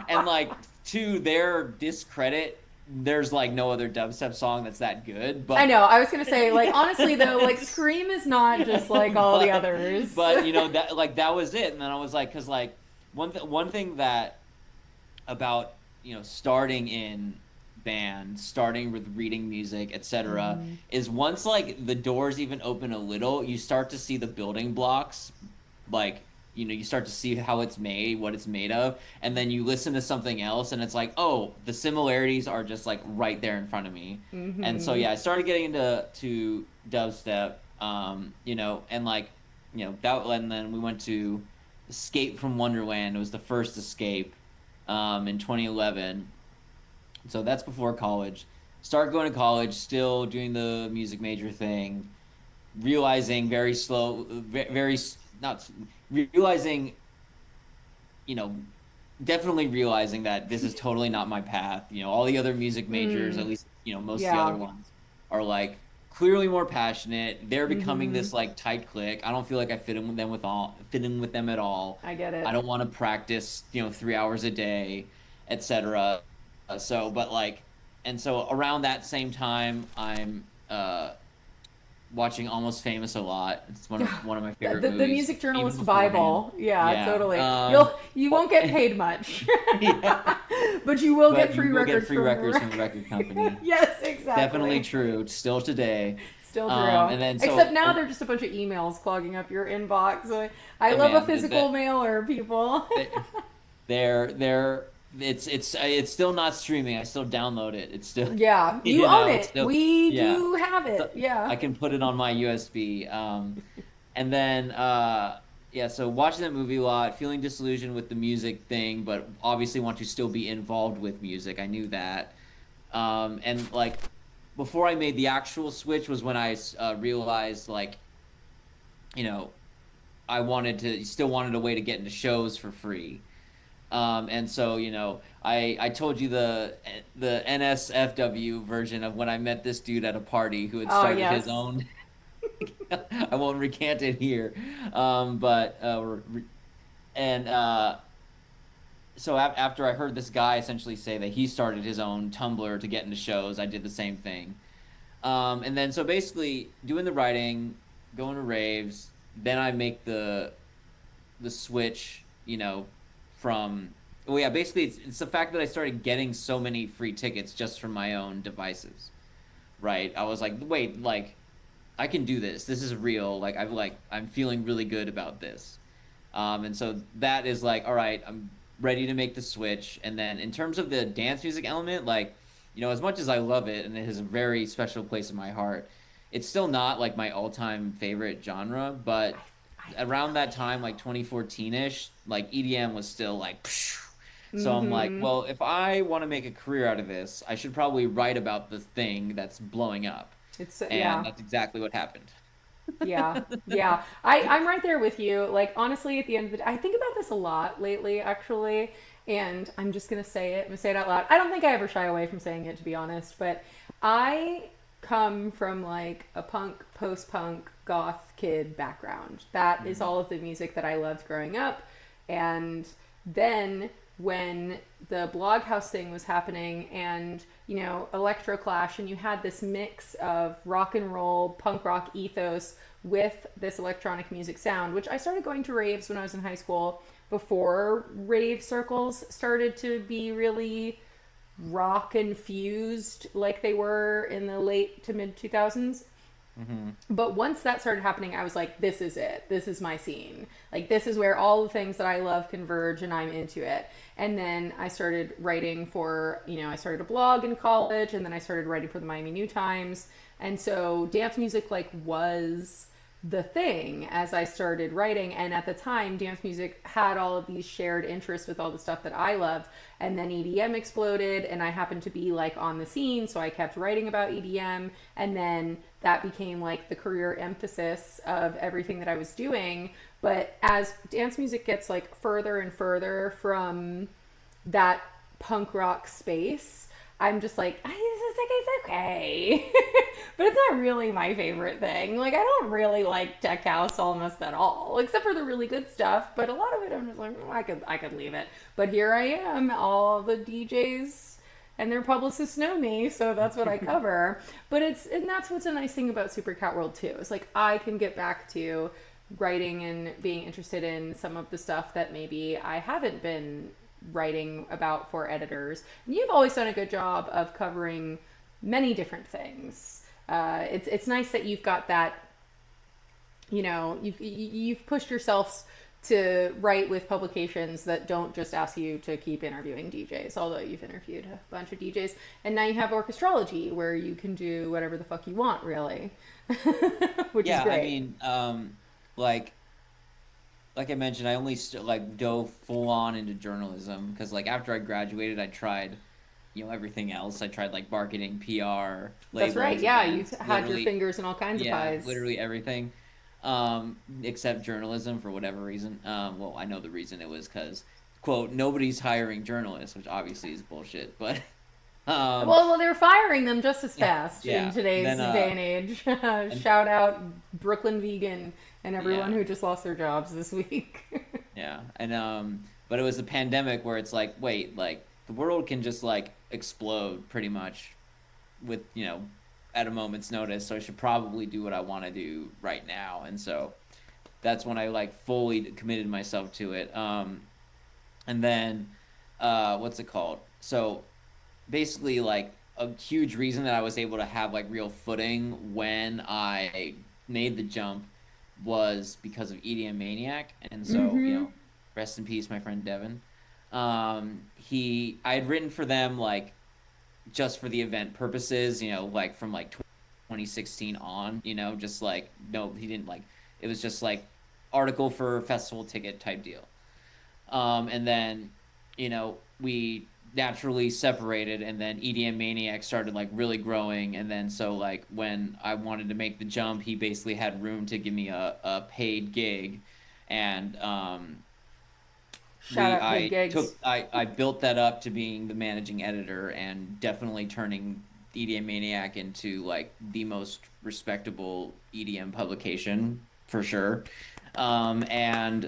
And like, to their discredit, there's like no other dubstep song that's that good. I But know. I was gonna say, like, honestly though, like Scream is not just like all the others. but you know that like that was it. And then I was like, because like one thing that about starting in band, starting with reading music, etc., is once like the doors even open a little, you start to see the building blocks, like you start to see how it's made, what it's made of, and then you listen to something else, and it's like, oh, the similarities are just like right there in front of me. And so yeah, I started getting into dubstep, and like that, and then we went to Escape from Wonderland. It was the first Escape in 2011. So that's before college. Start going to college, still doing the music major thing, realizing very slow, very not realizing, you know, definitely realizing that this is totally not my path. All the other music majors, at least, most of the Yeah. other ones are like clearly more passionate. They're becoming Mm-hmm. this like tight clique. I don't feel like I fit in with them at all. I get I it. don't want to practice, 3 hours a day, etc. So, but like, and so around that same time, I'm watching Almost Famous a lot. It's one of my favorite The movies, music even journalist beforehand. Bible. Yeah, Yeah. totally. You won't get paid much, Yeah. but you will But get you free will get records free from a records from a record. record company. Yes, Definitely exactly. true. Still today. Still true. And then Except so, now oh, they're just a bunch of emails clogging up your inbox. I hey love a man, physical mailer, people. they're it's still not streaming. I still download it. It's still, Yeah, you own it's it. still, We yeah. do have So it. Yeah. I can put it on my USB. And then yeah, so watching that movie a lot, feeling disillusioned with the music thing, but obviously want to still be involved with music. I knew that. And like before I made the actual switch was when I realized like, you know, I still wanted a way to get into shows for free. And so, I told you the NSFW version of when I met this dude at a party who had Oh, started his yes. own. I won't recant it here, but and so after I heard this guy essentially say that he started his own Tumblr to get into shows, I did the same thing. And then so basically doing the writing, going to raves, then I make the switch, from well, yeah, basically it's the fact that I started getting so many free tickets just from my own devices, right? I was like, wait, like I can do this. This is real. I'm feeling really good about this. And so that is like, all right, I'm ready to make the switch. And then in terms of the dance music element, like, as much as I love it and it has a very special place in my heart, it's still not like my all-time favorite genre, but I around feel that time, like 2014-ish, like EDM was still like psh. you. So I'm like, Mm-hmm. well, if I want to make a career out of this, I should probably write about the thing that's blowing up. And Yeah. that's exactly what happened. Yeah, yeah. I'm right there with you. Like, honestly, at the end of the day, I think about this a lot lately, actually. And I'm just going to say it. I'm going to say it out loud. I don't think I ever shy away from saying it, to be honest. But I come from like a punk, post punk, goth kid background. That is Mhm. all of the music that I loved growing up. And then when the Bloghouse thing was happening and, Electroclash, and you had this mix of rock and roll, punk rock ethos with this electronic music sound, which I started going to raves when I was in high school before rave circles started to be really rock infused like they were in the late to mid 2000s. Mhm. But once that started happening, I was like, this is it. This is my scene. Like, this is where all the things that I love converge and I'm into it. And then I started writing I started a blog in college and then I started writing for the Miami New Times. And so dance music, like, was the thing as I started writing. And at the time, dance music had all of these shared interests with all the stuff that I loved. And then EDM exploded, and I happened to be like on the scene, so I kept writing about EDM. And then that became like the career emphasis of everything that I was doing. But as dance music gets like further and further from that punk rock space, I'm just like, it's okay. But it's not really my favorite thing. Like, I don't really like tech house almost at all, except for the really good stuff. But a lot of it, I'm just like, I could leave it. But here I am, all the DJs and their publicists know me, so that's what I cover. And that's what's a nice thing about Super Cat World too. It's like I can get back to writing and being interested in some of the stuff that maybe I haven't been writing about for editors. And you've always done a good job of covering many different things. It's nice that you've got that. You've pushed yourself to write with publications that don't just ask you to keep interviewing DJs, although you've interviewed a bunch of DJs. And now you have Orchestrology, where you can do whatever the fuck you want, really. Which is great. I mean, like I mentioned, I only dove full on into journalism because like after I graduated, I tried, everything else. I tried like marketing, PR, That's right. labels, Yeah, you events, had your fingers in all kinds of pies. literally everything. Except journalism for whatever reason. Well, I know the reason it was because, quote, nobody's hiring journalists, which obviously is bullshit. But well, they're firing them just as fast yeah. in today's day and age. Shout out Brooklyn Vegan and everyone who just lost their jobs this week. Yeah, and but it was the pandemic where it's like, wait, like the world can just like explode pretty much with at a moment's notice, so I should probably do what I want to do right now. And so that's when I like fully committed myself to it. And then what's it called? So basically like a huge reason that I was able to have like real footing when I made the jump was because of EDM Maniac. And so, rest in peace, my friend Devin. I had written for them like just for the event purposes, like from like 2016 on, just like, no, he didn't like, it was just like article for festival ticket type deal. And then, we naturally separated, and then EDM Maniac started like really growing. And then, so like when I wanted to make the jump, he basically had room to give me a paid gig. And, I built that up to being the managing editor and definitely turning EDM Maniac into like the most respectable EDM publication for sure. And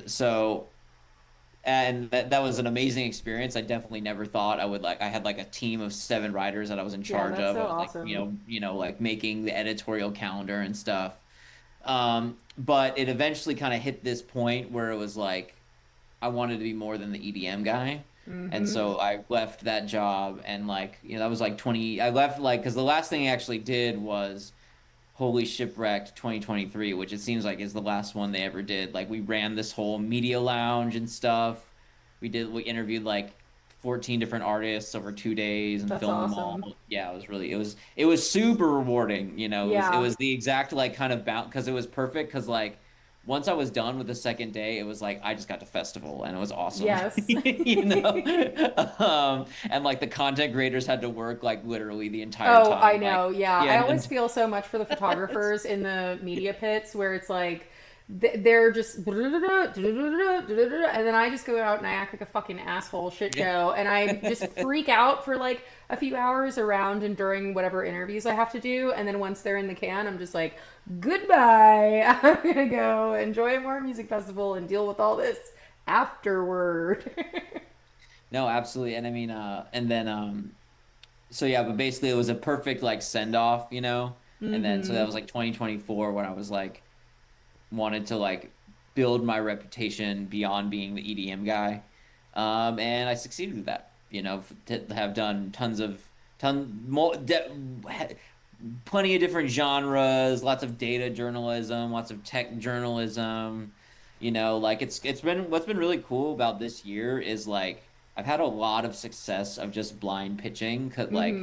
that was an amazing experience. I definitely never thought I had like a team of 7 writers that I was in charge of. So like, awesome. Like making the editorial calendar and stuff. But it eventually kind of hit this point where it was like, I wanted to be more than the EDM guy. And so I left that job, and like, that was like I left like, cause the last thing I actually did was Holy Shipwrecked 2023, which it seems like is the last one they ever did. Like we ran this whole media lounge and stuff. We interviewed like 14 different artists over 2 days and filmed them all. Yeah, it was super rewarding. It was the exact like kind of bounce, cause it was perfect. Cause like, once I was done with the second day, it was like I just got to festival and it was awesome. Yes. And like the content creators had to work like literally the entire time. Oh, I know. Like, yeah. I always feel so much for the photographers in the media pits where it's like they're just and then I just go out and I act like a fucking asshole shit show and I just freak out for like a few hours around and during whatever interviews I have to do, and then once they're in the can I'm just like, goodbye, I'm gonna go enjoy more music festival and deal with all this afterward. No, absolutely. And I mean and then so yeah, but basically it was a perfect like send off, and then so that was like 2024 when I was like wanted to like build my reputation beyond being the EDM guy, and I succeeded with that. To have done plenty of different genres, lots of data journalism, lots of tech journalism. Like it's been what's been really cool about this year is like I've had a lot of success of just blind pitching, cause like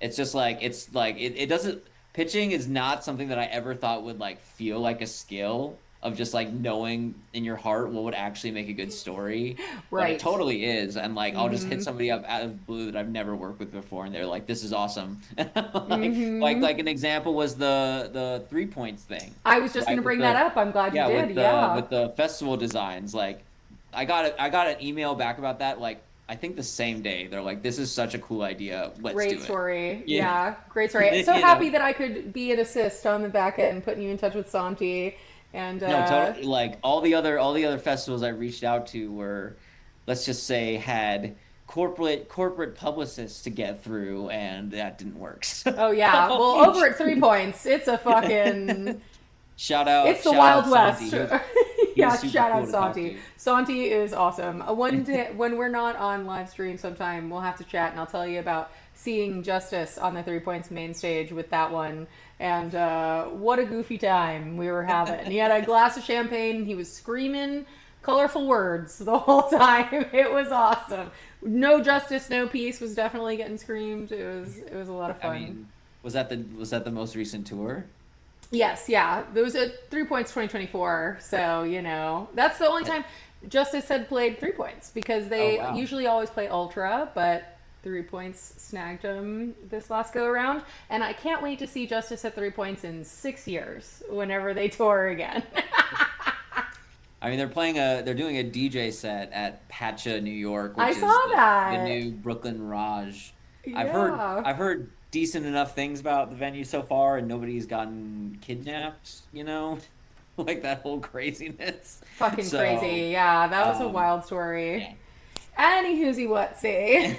it's just like it doesn't. Pitching is not something that I ever thought would like feel like a skill of just like knowing in your heart what would actually make a good story. But Right. it totally is. And like I'll just hit somebody up out of the blue that I've never worked with before, and they're like, "This is awesome." Like an example was the 3 points thing. I was just Right, going to bring that up. I'm glad you did. with the festival designs. Like I got an email back about that like I think the same day. They're like, "This is such a cool idea. Let's do Great it." story. Yeah. Yeah, great story. So happy that I could be an assist on the back end, putting you in touch with Santi. And No, totally. Like all the other festivals I reached out to were, let's just say, had corporate publicists to get through, and that didn't work. So Oh yeah. Well, over at 3 Points, it's a fucking it's the shout out Wild Santi. West. He was Yeah, super shout cool out to talk Santi. to. Santi is awesome. One day when we're not on live stream sometime, we'll have to chat and I'll tell you about seeing Justice on the 3 Points main stage with that one. And what a goofy time we were having. He had a glass of champagne. He was screaming colorful words the whole time. It was awesome. No Justice, no Peace was definitely getting screamed. It was a lot of I fun. mean, was that the most recent tour? Yes, yeah. There was a 3 Points 2024. So, that's the only time Justice had played 3 Points because they Oh wow. usually always play Ultra, but 3 Points snagged them this last go around. And I can't wait to see Justice at 3 Points in 6 years whenever they tour again. I mean, they're doing a DJ set at Pacha, New York, which I is saw the that. new Brooklyn Raj. Yeah. I've heard decent enough things about the venue so far, and nobody's gotten kidnapped, like that whole craziness. Fucking So, crazy. Yeah, that was a um, wild story. yeah. Any whoozy whatsy.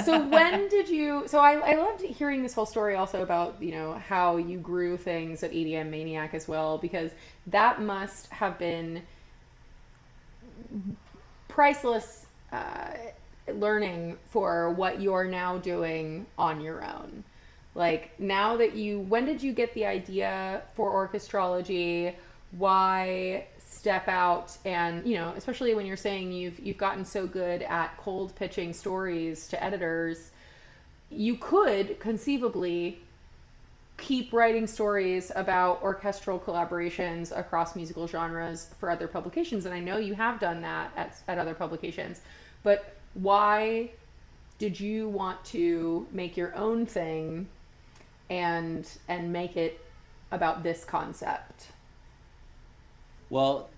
So when did you? So I loved hearing this whole story also about how you grew things at EDM Maniac as well, because that must have been priceless learning for what you're now doing on your own. Like now that when did you get the idea for orchestrology? Why step out and especially when you're saying you've gotten so good at cold pitching stories to editors, you could conceivably keep writing stories about orchestral collaborations across musical genres for other publications, and I know you have done that at other publications, but why did you want to make your own thing and make it about this concept? Well,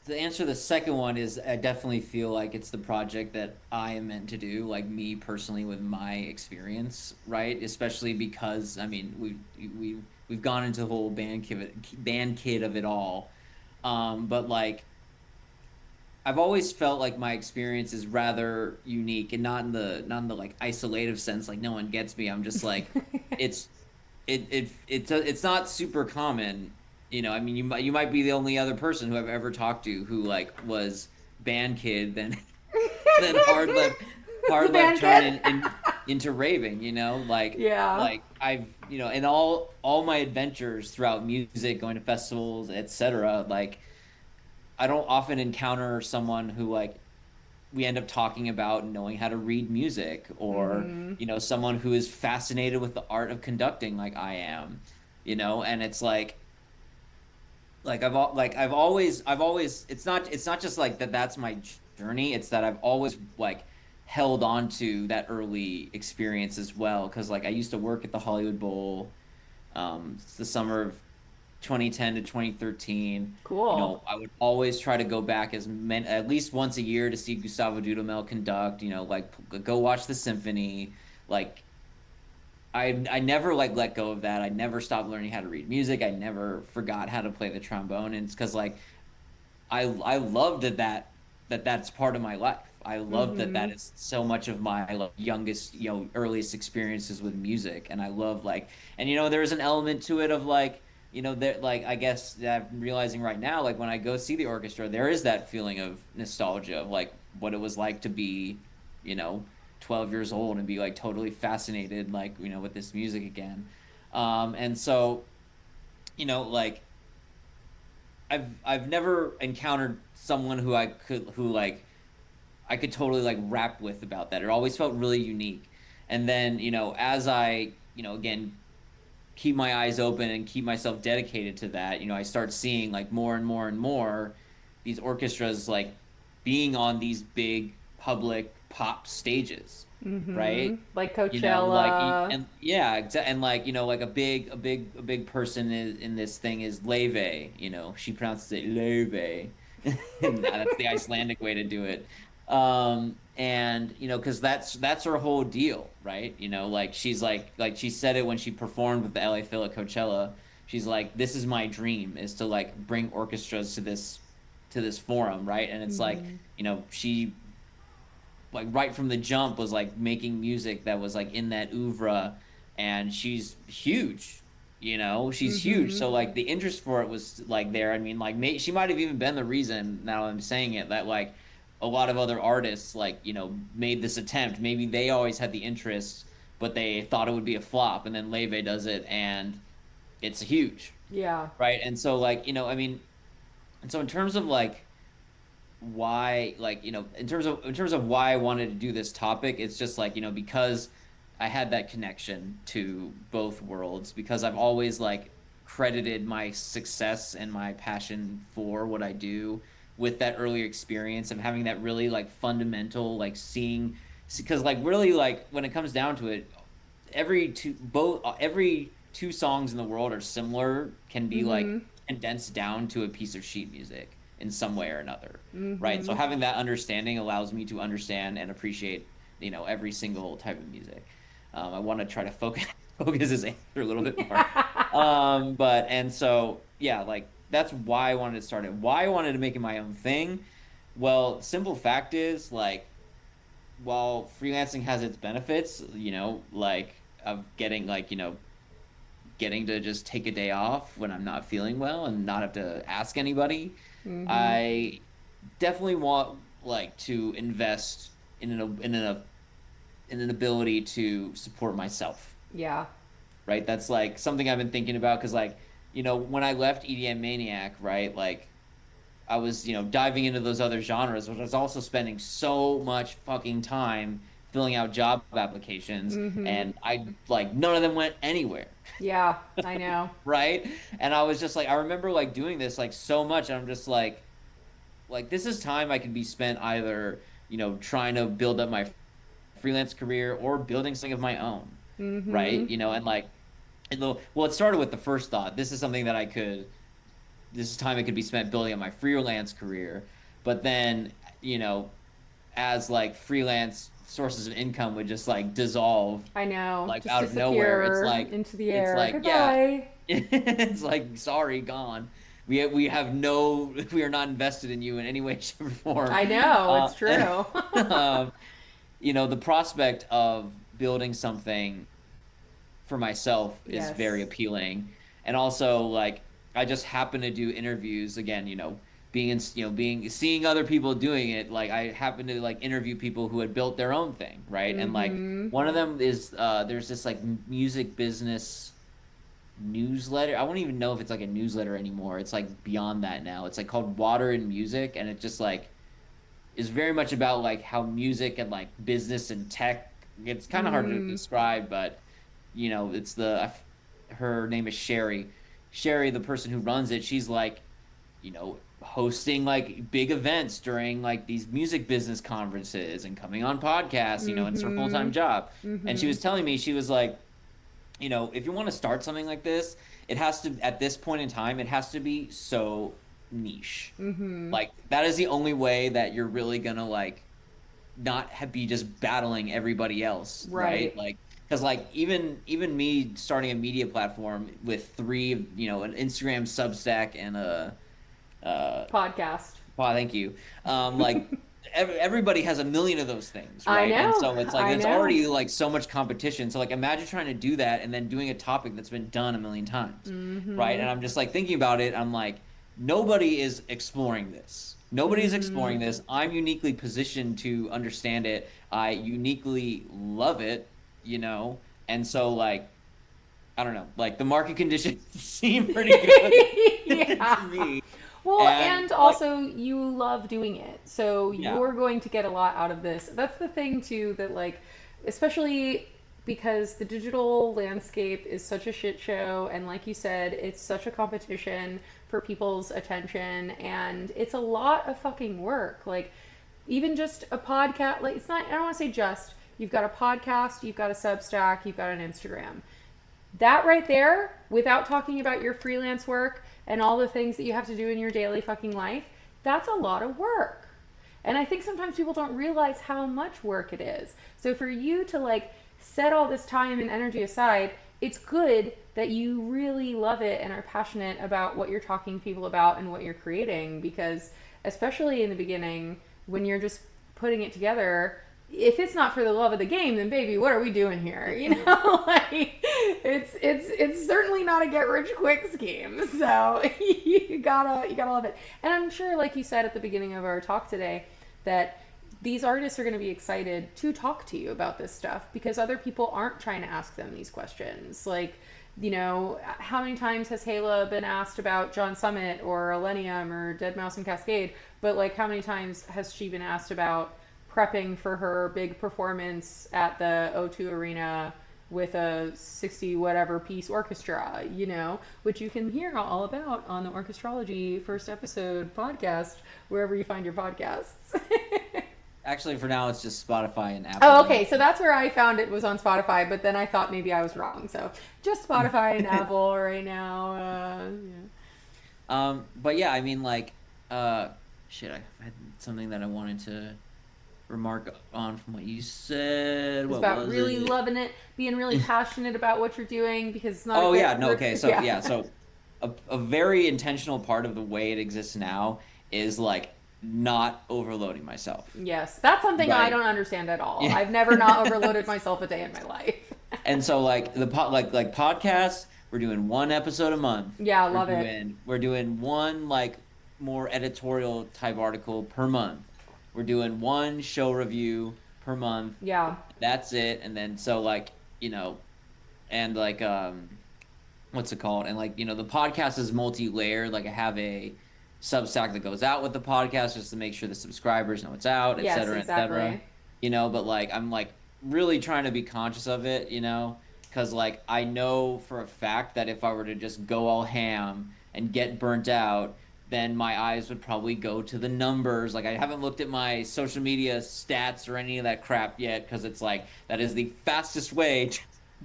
to answer the second one is I definitely feel like it's the project that I am meant to do, like me personally with my experience, right? Especially because I mean we've gone into the whole band kid of it all, but like I've always felt like my experience is rather unique and not in the like isolative sense, like no one gets me. I'm just like it's it's not super common. I mean, you might be the only other person who I've ever talked to who like was band kid, then The hard band left turn kid. into raving. Yeah. Like I've in all my adventures throughout music, going to festivals, etc. Like I don't often encounter someone who like we end up talking about knowing how to read music, or someone who is fascinated with the art of conducting like I am. And it's like I've always it's not just like that's my journey. It's that I've always like held on to that early experience as well, because like I used to work at the Hollywood Bowl, it's the summer of 2010 to 2013. Cool. I would always try to go back at least once a year to see Gustavo Dudamel conduct, like go watch the symphony. Like I never like let go of that. I never stopped learning how to read music. I never forgot how to play the trombone. And it's because like I loved that's part of my life. I love that is so much of my like youngest, earliest experiences with music. And I love like, and there's an element to it of like, there like I guess that I'm realizing right now, like when I go see the orchestra, there is that feeling of nostalgia of like what it was like to be, you know, 12 years old and be like totally fascinated like, with this music again. And so, like I've never encountered someone who I could totally like rap with about that. It always felt really unique. And then, as I, again, keep my eyes open and keep myself dedicated to that, I start seeing like more and more and more these orchestras like being on these big public pop stages, right? Like Like Coachella. and yeah, and like like a big person in this thing is Leve. She pronounces it Leve. That's the Icelandic way to do it. And because that's her whole deal, right? Like she's like she said it when she performed with the LA Phil at Coachella. She's like, this is my dream, is to like bring orchestras to this forum, right? And it's like, she like right from the jump was like making music that was like in that oeuvre, and she's huge. She's huge. So like the interest for it was like there. I mean, like she might have even been the reason, now I'm saying it, that like a lot of other artists like, made this attempt. Maybe they always had the interest, but they thought it would be a flop, and then Leve does it and it's huge. Yeah. Right. And so like, I mean, and so in terms of like why, like, in terms of why I wanted to do this topic, it's just like, because I had that connection to both worlds, because I've always like credited my success and my passion for what I do with that earlier experience of having that really like fundamental, like seeing, because like really like when it comes down to it, every two songs in the world are similar, can be like condensed down to a piece of sheet music in some way or another, right? So having that understanding allows me to understand and appreciate, every single type of music. I want to try to focus this answer a little bit more. But and so yeah, like that's why I wanted to start it. Why I wanted to make it my own thing. Well, simple fact is like, while freelancing has its benefits, like of getting like, getting to just take a day off when I'm not feeling well and not have to ask anybody. I definitely want like to invest in an ability to support myself. Yeah. Right? That's like something I've been thinking about, because like, when I left EDM Maniac, right? Like I was, diving into those other genres, but I was also spending so much fucking time filling out job applications, and I like none of them went anywhere. Yeah, I know. Right? And I was just like, I remember like doing this like so much, and I'm just like this is time I can be spent either, trying to build up my freelance career or building something of my own. Right? And like, well, it started with the first thought. This is time it could be spent building up my freelance career. But then, as like freelance sources of income would just like dissolve, I know. like Just out of nowhere, it's disappear like into the air. it's like Goodbye. yeah, it's like, sorry, gone. We are not invested in you in any way, shape, or form. I know, it's true. The prospect of building something for myself is Yes. very appealing. And also like I just happen to do interviews again, seeing other people doing it. Like I happen to like interview people who had built their own thing, right? And like one of them is there's this like music business newsletter. I won't even know if it's like a newsletter anymore. It's like beyond that now. It's like called Water and Music, and it just like is very much about like how music and like business and tech. It's kind of hard to describe, but it's her name is Sherry. Sherry, the person who runs it, she's like, hosting like big events during like these music business conferences and coming on podcasts, and it's her full-time job. And she was telling me, she was like, if you want to start something like this, it has to, at this point in time, it has to be so niche. Like that is the only way that you're really gonna like not be just battling everybody else, right? Like, because like even me starting a media platform with three, an Instagram, Substack, and a Podcast. wow, thank you. Like everybody has a million of those things, right? I know. And so it's like I it's know. already like so much competition. So like imagine trying to do that and then doing a topic that's been done a million times, right? And I'm just like thinking about it. I'm like, nobody is exploring this. Nobody is exploring this. I'm uniquely positioned to understand it. I uniquely love it, and so like, I don't know, like the market conditions seem pretty good to me. Well, and like, also you love doing it, so Yeah. you're going to get a lot out of this. That's the thing too, that like, especially because the digital landscape is such a shit show, and like you said, it's such a competition for people's attention, and it's a lot of fucking work. Like, even just a podcast, like it's not, I don't want to say just, you've got a podcast, you've got a Substack, you've got an Instagram. That right there, without talking about your freelance work and all the things that you have to do in your daily fucking life, that's a lot of work. And I think sometimes people don't realize how much work it is. So for you to like set all this time and energy aside, it's good that you really love it and are passionate about what you're talking to people about and what you're creating, because especially in the beginning, when you're just putting it together, if it's not for the love of the game, then baby, what are we doing here? You know, like it's certainly not a get rich quick scheme. So you gotta love it. And I'm sure, like you said at the beginning of our talk today, that these artists are going to be excited to talk to you about this stuff because other people aren't trying to ask them these questions. Like, you know, how many times has Hayla been asked about John Summit or Elenium or Dead Mouse and Cascade? But like, how many times has she been asked about prepping for her big performance at the O2 Arena with a 60 whatever piece orchestra, you know, which you can hear all about on the Orchestrology first episode podcast, wherever you find your podcasts. Actually, for now, it's just Spotify and Apple. Oh, okay. So that's where I found it was on Spotify, but then I thought maybe I was wrong. So just Spotify and Apple right now. Yeah. But yeah, I mean, like, shit, I had something that I wanted to remark on from what you said. It's What about was really it? loving it, being really passionate about what you're doing because it's not. Oh a yeah, quick no, work- okay, so yeah, so a very intentional part of the way it exists now is like not overloading myself. Yes, that's something I Right. don't understand at all. Yeah. I've never not overloaded myself a day in my life. And so like like podcasts, we're doing one episode a month. Yeah, I We're love it. we're doing one like more editorial type article per month. We're doing one show review per month. Yeah. That's it. And then so like, you know, and like what's it called? And like, you know, the podcast is multi-layered. Like I have a Substack that goes out with the podcast just to make sure the subscribers know it's out, et Yes, cetera, et cetera. exactly. You know, but like I'm like really trying to be conscious of it, you know, because like I know for a fact that if I were to just go all ham and get burnt out, then my eyes would probably go to the numbers. Like I haven't looked at my social media stats or any of that crap yet because it's like that is the fastest way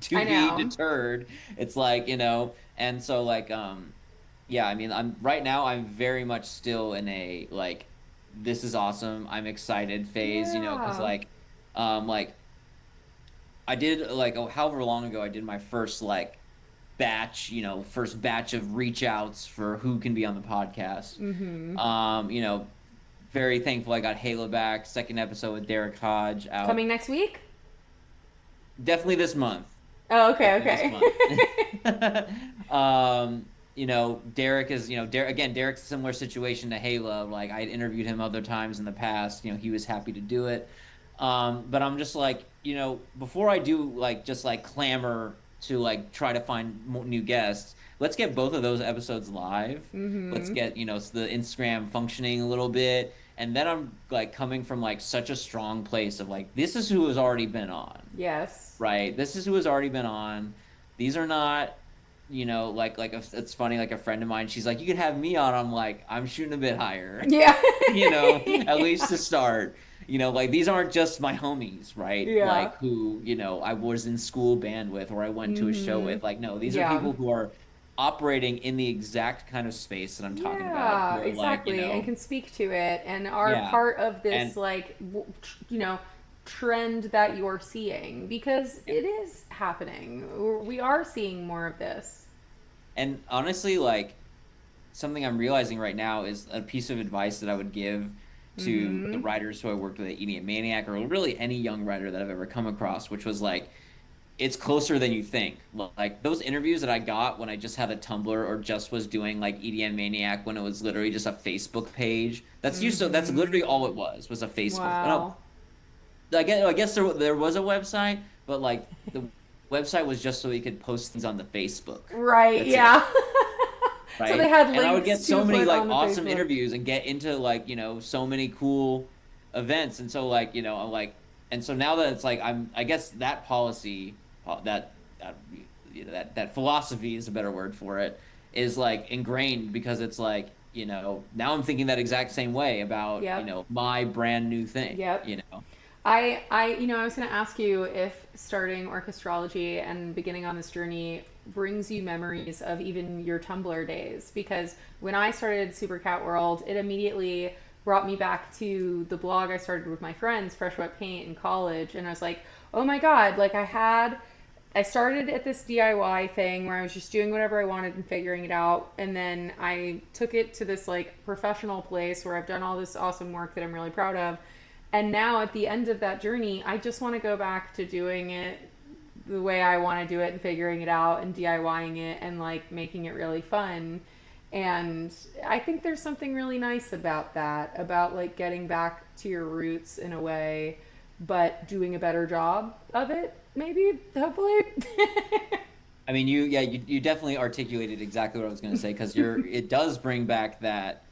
to I know. be deterred. It's like, you know, and so like yeah, I mean, I'm right now I'm very much still in a like this is awesome, I'm excited phase, you know, because Yeah. like I did like however long ago I did my first like batch, you know, first batch of reach outs for who can be on the podcast. Mm-hmm. You know, very thankful I got Halo back, second episode with Derek Hodge out. Coming next week? Definitely this month. Oh, okay, Definitely okay. this month. You know, Derek is, you know, Derek's a similar situation to Halo. Like I had interviewed him other times in the past, you know, he was happy to do it. But I'm just like, you know, before I do like just like clamor to like try to find more new guests, let's get both of those episodes live. Let's Mm-hmm. get, you know, the Instagram functioning a little bit. And then I'm like coming from like such a strong place of like, this is who has already been on, Yes. right? This is who has already been on. These are not, you know, it's funny, like a friend of mine, she's like, you could have me on. I'm like, I'm shooting a bit higher, Yeah. you know, at least to start. You know, like these aren't just my homies, right? Yeah. Like who, you know, I was in school band with or I went to a show Mm-hmm. with. Like, no, these are Yeah. people who are operating in the exact kind of space that I'm talking about. Yeah, Who are like, you exactly, and know, can speak to it, and are yeah. part of this And like you know, trend that you're seeing because it is happening. We are seeing more of this. and honestly, like something I'm realizing right now is a piece of advice that I would give to the Mm-hmm. writers who I worked with at Idiot Maniac or really any young writer that I've ever come across, which was like, it's closer than you think. Like those interviews that I got when I just had a Tumblr or just was doing like EDM Maniac when it was literally just a Facebook page. That's literally all it was a Facebook. No, Wow. I guess there was a website, but like the website was just so you could post things on the Facebook. Right. That's it. Yeah. So Right? they had And I would get links so to many put like on the awesome Facebook. interviews and get into like, you know, so many cool events. And so like, you know, I'm like, and so now that it's like I guess that policy that you know, that philosophy is a better word for it, is like ingrained because it's like, you know, now I'm thinking that exact same way about, Yep. you know, my brand new thing, Yep. you know. You know, I was going to ask you if starting Orchestrology and beginning on this journey brings you memories of even your Tumblr days. Because when I started Super Cat World, it immediately brought me back to the blog I started with my friends, Fresh Wet Paint, in college. And I was like, oh my God, like I started at this DIY thing where I was just doing whatever I wanted and figuring it out. And then I took it to this like professional place where I've done all this awesome work that I'm really proud of. And now at the end of that journey, I just want to go back to doing it the way I want to do it and figuring it out and DIYing it and like making it really fun. And I think there's something really nice about that, about like getting back to your roots in a way, but doing a better job of it, maybe, hopefully. I mean, you definitely articulated exactly what I was going to say, because it does bring back that,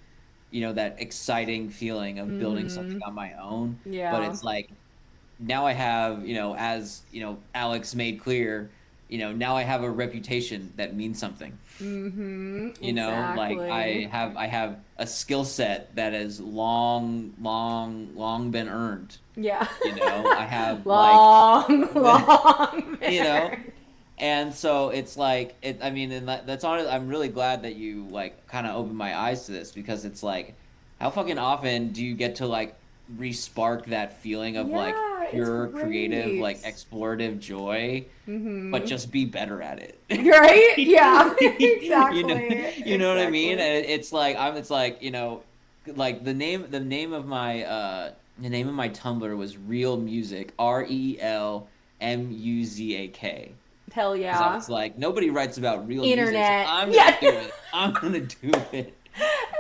that exciting feeling of building something on my own. But Yeah. it's like, now I have, as, Alex made clear, now I have a reputation that means something. Like Exactly. I have a skill set that has long, long, long been earned. Yeah. I have like Long, long you know, there. and so it's like I mean, and that's honest. I'm really glad that you like kind of opened my eyes to this, because it's like, how fucking often do you get to like re-spark that feeling of like Yeah, it's pure creative, great. like explorative joy, but just be better at it. Right? Yeah, you know, exactly. you know what I mean? Exactly. And it's like it's like, like the name of my Tumblr was Real Music, RELMUZAK. Hell Because I yeah. was like, nobody writes about real music, so Internet. I'm gonna Yeah. do it. I'm gonna do it.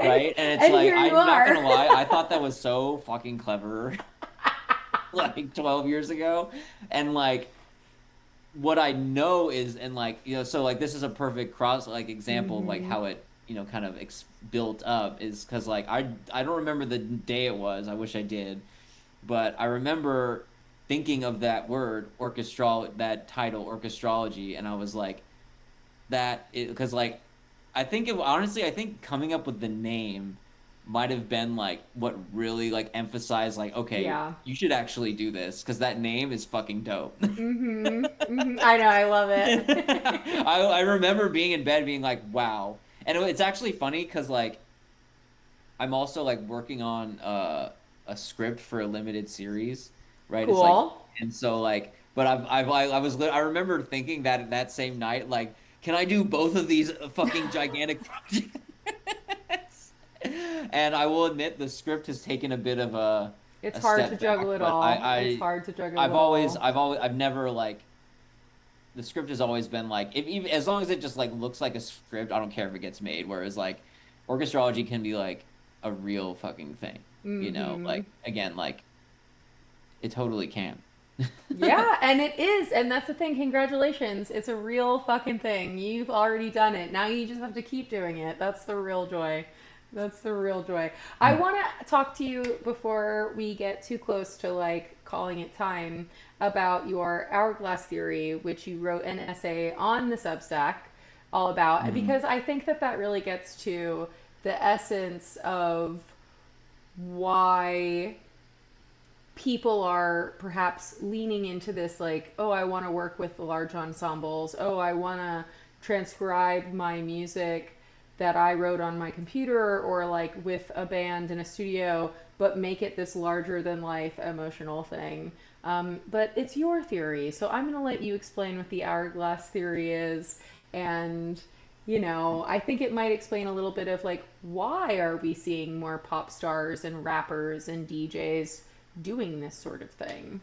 and, Right? And it's and like, here you I'm not are. gonna lie, I thought that was so fucking clever like 12 years ago. And like, what I know is, and like, so like, this is a perfect cross like example of like how it, kind of built up, is because like I don't remember the day it was. I wish I did, but I remember thinking of that word orchestral, that title orchestrology, and I was like, because like, I think coming up with the name might have been like what really like emphasized like, okay, Yeah. you should actually do this, because that name is fucking dope. I know, I love it. I remember being in bed being like, wow. And it's actually funny because like, I'm also like working on a script for a limited series, right? It's like, Cool. and so like, but I remember thinking that same night, like, can I do both of these fucking gigantic projects? And I will admit, the script has taken a bit of It's a hard to step juggle back, it but all. It's hard to juggle it all. I've never like, the script has always been like, if even as long as it just like looks like a script, I don't care if it gets made. Whereas like, orchestrology can be like a real fucking thing, like, again, like, it totally can. Yeah, and it is, and that's the thing. Congratulations. It's a real fucking thing. You've already done it. Now you just have to keep doing it. That's the real joy. That's the real joy. I want to talk to you before we get too close to like calling it time about your hourglass theory, which you wrote an essay on the Substack all about, Mhm. because I think that that really gets to the essence of why people are perhaps leaning into this like, oh, I want to work with large ensembles, oh, I want to transcribe my music that I wrote on my computer or like with a band in a studio, but make it this larger than life emotional thing. But it's your theory, so I'm going to let you explain what the hourglass theory is. And I think it might explain a little bit of like, why are we seeing more pop stars and rappers and DJs doing this sort of thing?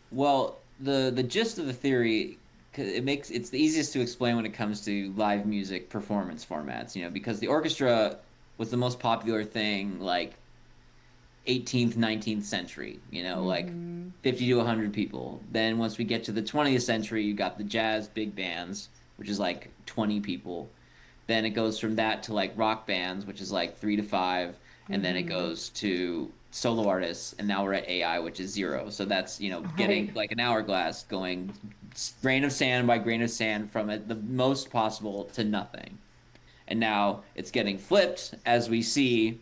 Well, the gist of the theory, it's the easiest to explain when it comes to live music performance formats, because the orchestra was the most popular thing like 18th, 19th century, like 50 to 100 people. Then once we get to the 20th century, you got the jazz big bands, which is like 20 people. Then it goes from that to like rock bands, which is like 3 to 5, and then it goes to solo artists, and now we're at AI, which is 0. So that's, Right. getting like an hourglass, going grain of sand by grain of sand from it the most possible to nothing. And now it's getting flipped as we see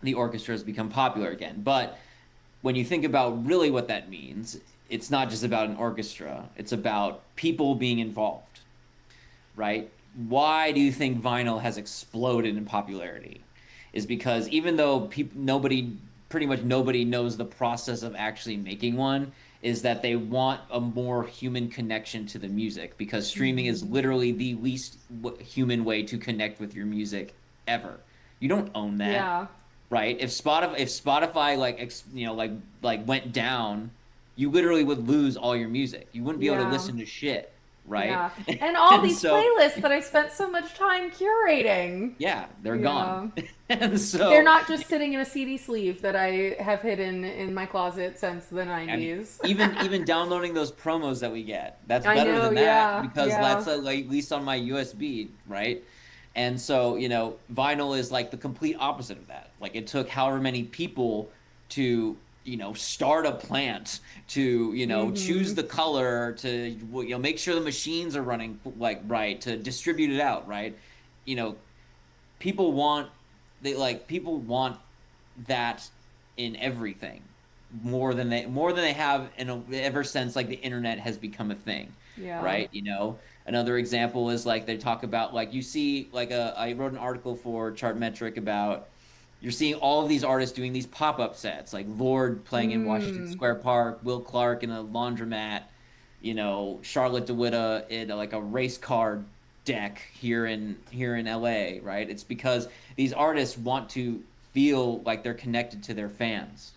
the orchestras become popular again. But when you think about really what that means, it's not just about an orchestra, it's about people being involved, right? Why do you think vinyl has exploded in popularity? Is because even though pretty much nobody knows the process of actually making one, is that they want a more human connection to the music, because streaming is literally the least human way to connect with your music ever. You don't own that, Yeah. right? If Spotify like like went down, you literally would lose all your music. You wouldn't be able to Yeah. listen to shit, right? Yeah. And all And these so playlists that I spent so much time curating. yeah, they're gone. Yeah. And They're so not just sitting in a CD sleeve that I have hidden in my closet since the I mean, 90s. even downloading those promos that we get, that's I better know, than that yeah. because Yeah. that's like, at least on my USB, right? And so, vinyl is like the complete opposite of that. Like it took however many people to, start a plant, to, choose Mhm. the color, to, make sure the machines are running like right, to distribute it out, right? You know, people want people want that in everything more than they have ever since like the internet has become a thing, Yeah. right? Another example is like they talk about like you see like I wrote an article for Chartmetric about you're seeing all of these artists doing these pop-up sets like Lord playing in Washington Mm. Square Park, Will Clark in a laundromat, Charlotte DeWitt in like a race car deck here in LA, right? It's because these artists want to feel like they're connected to their fans,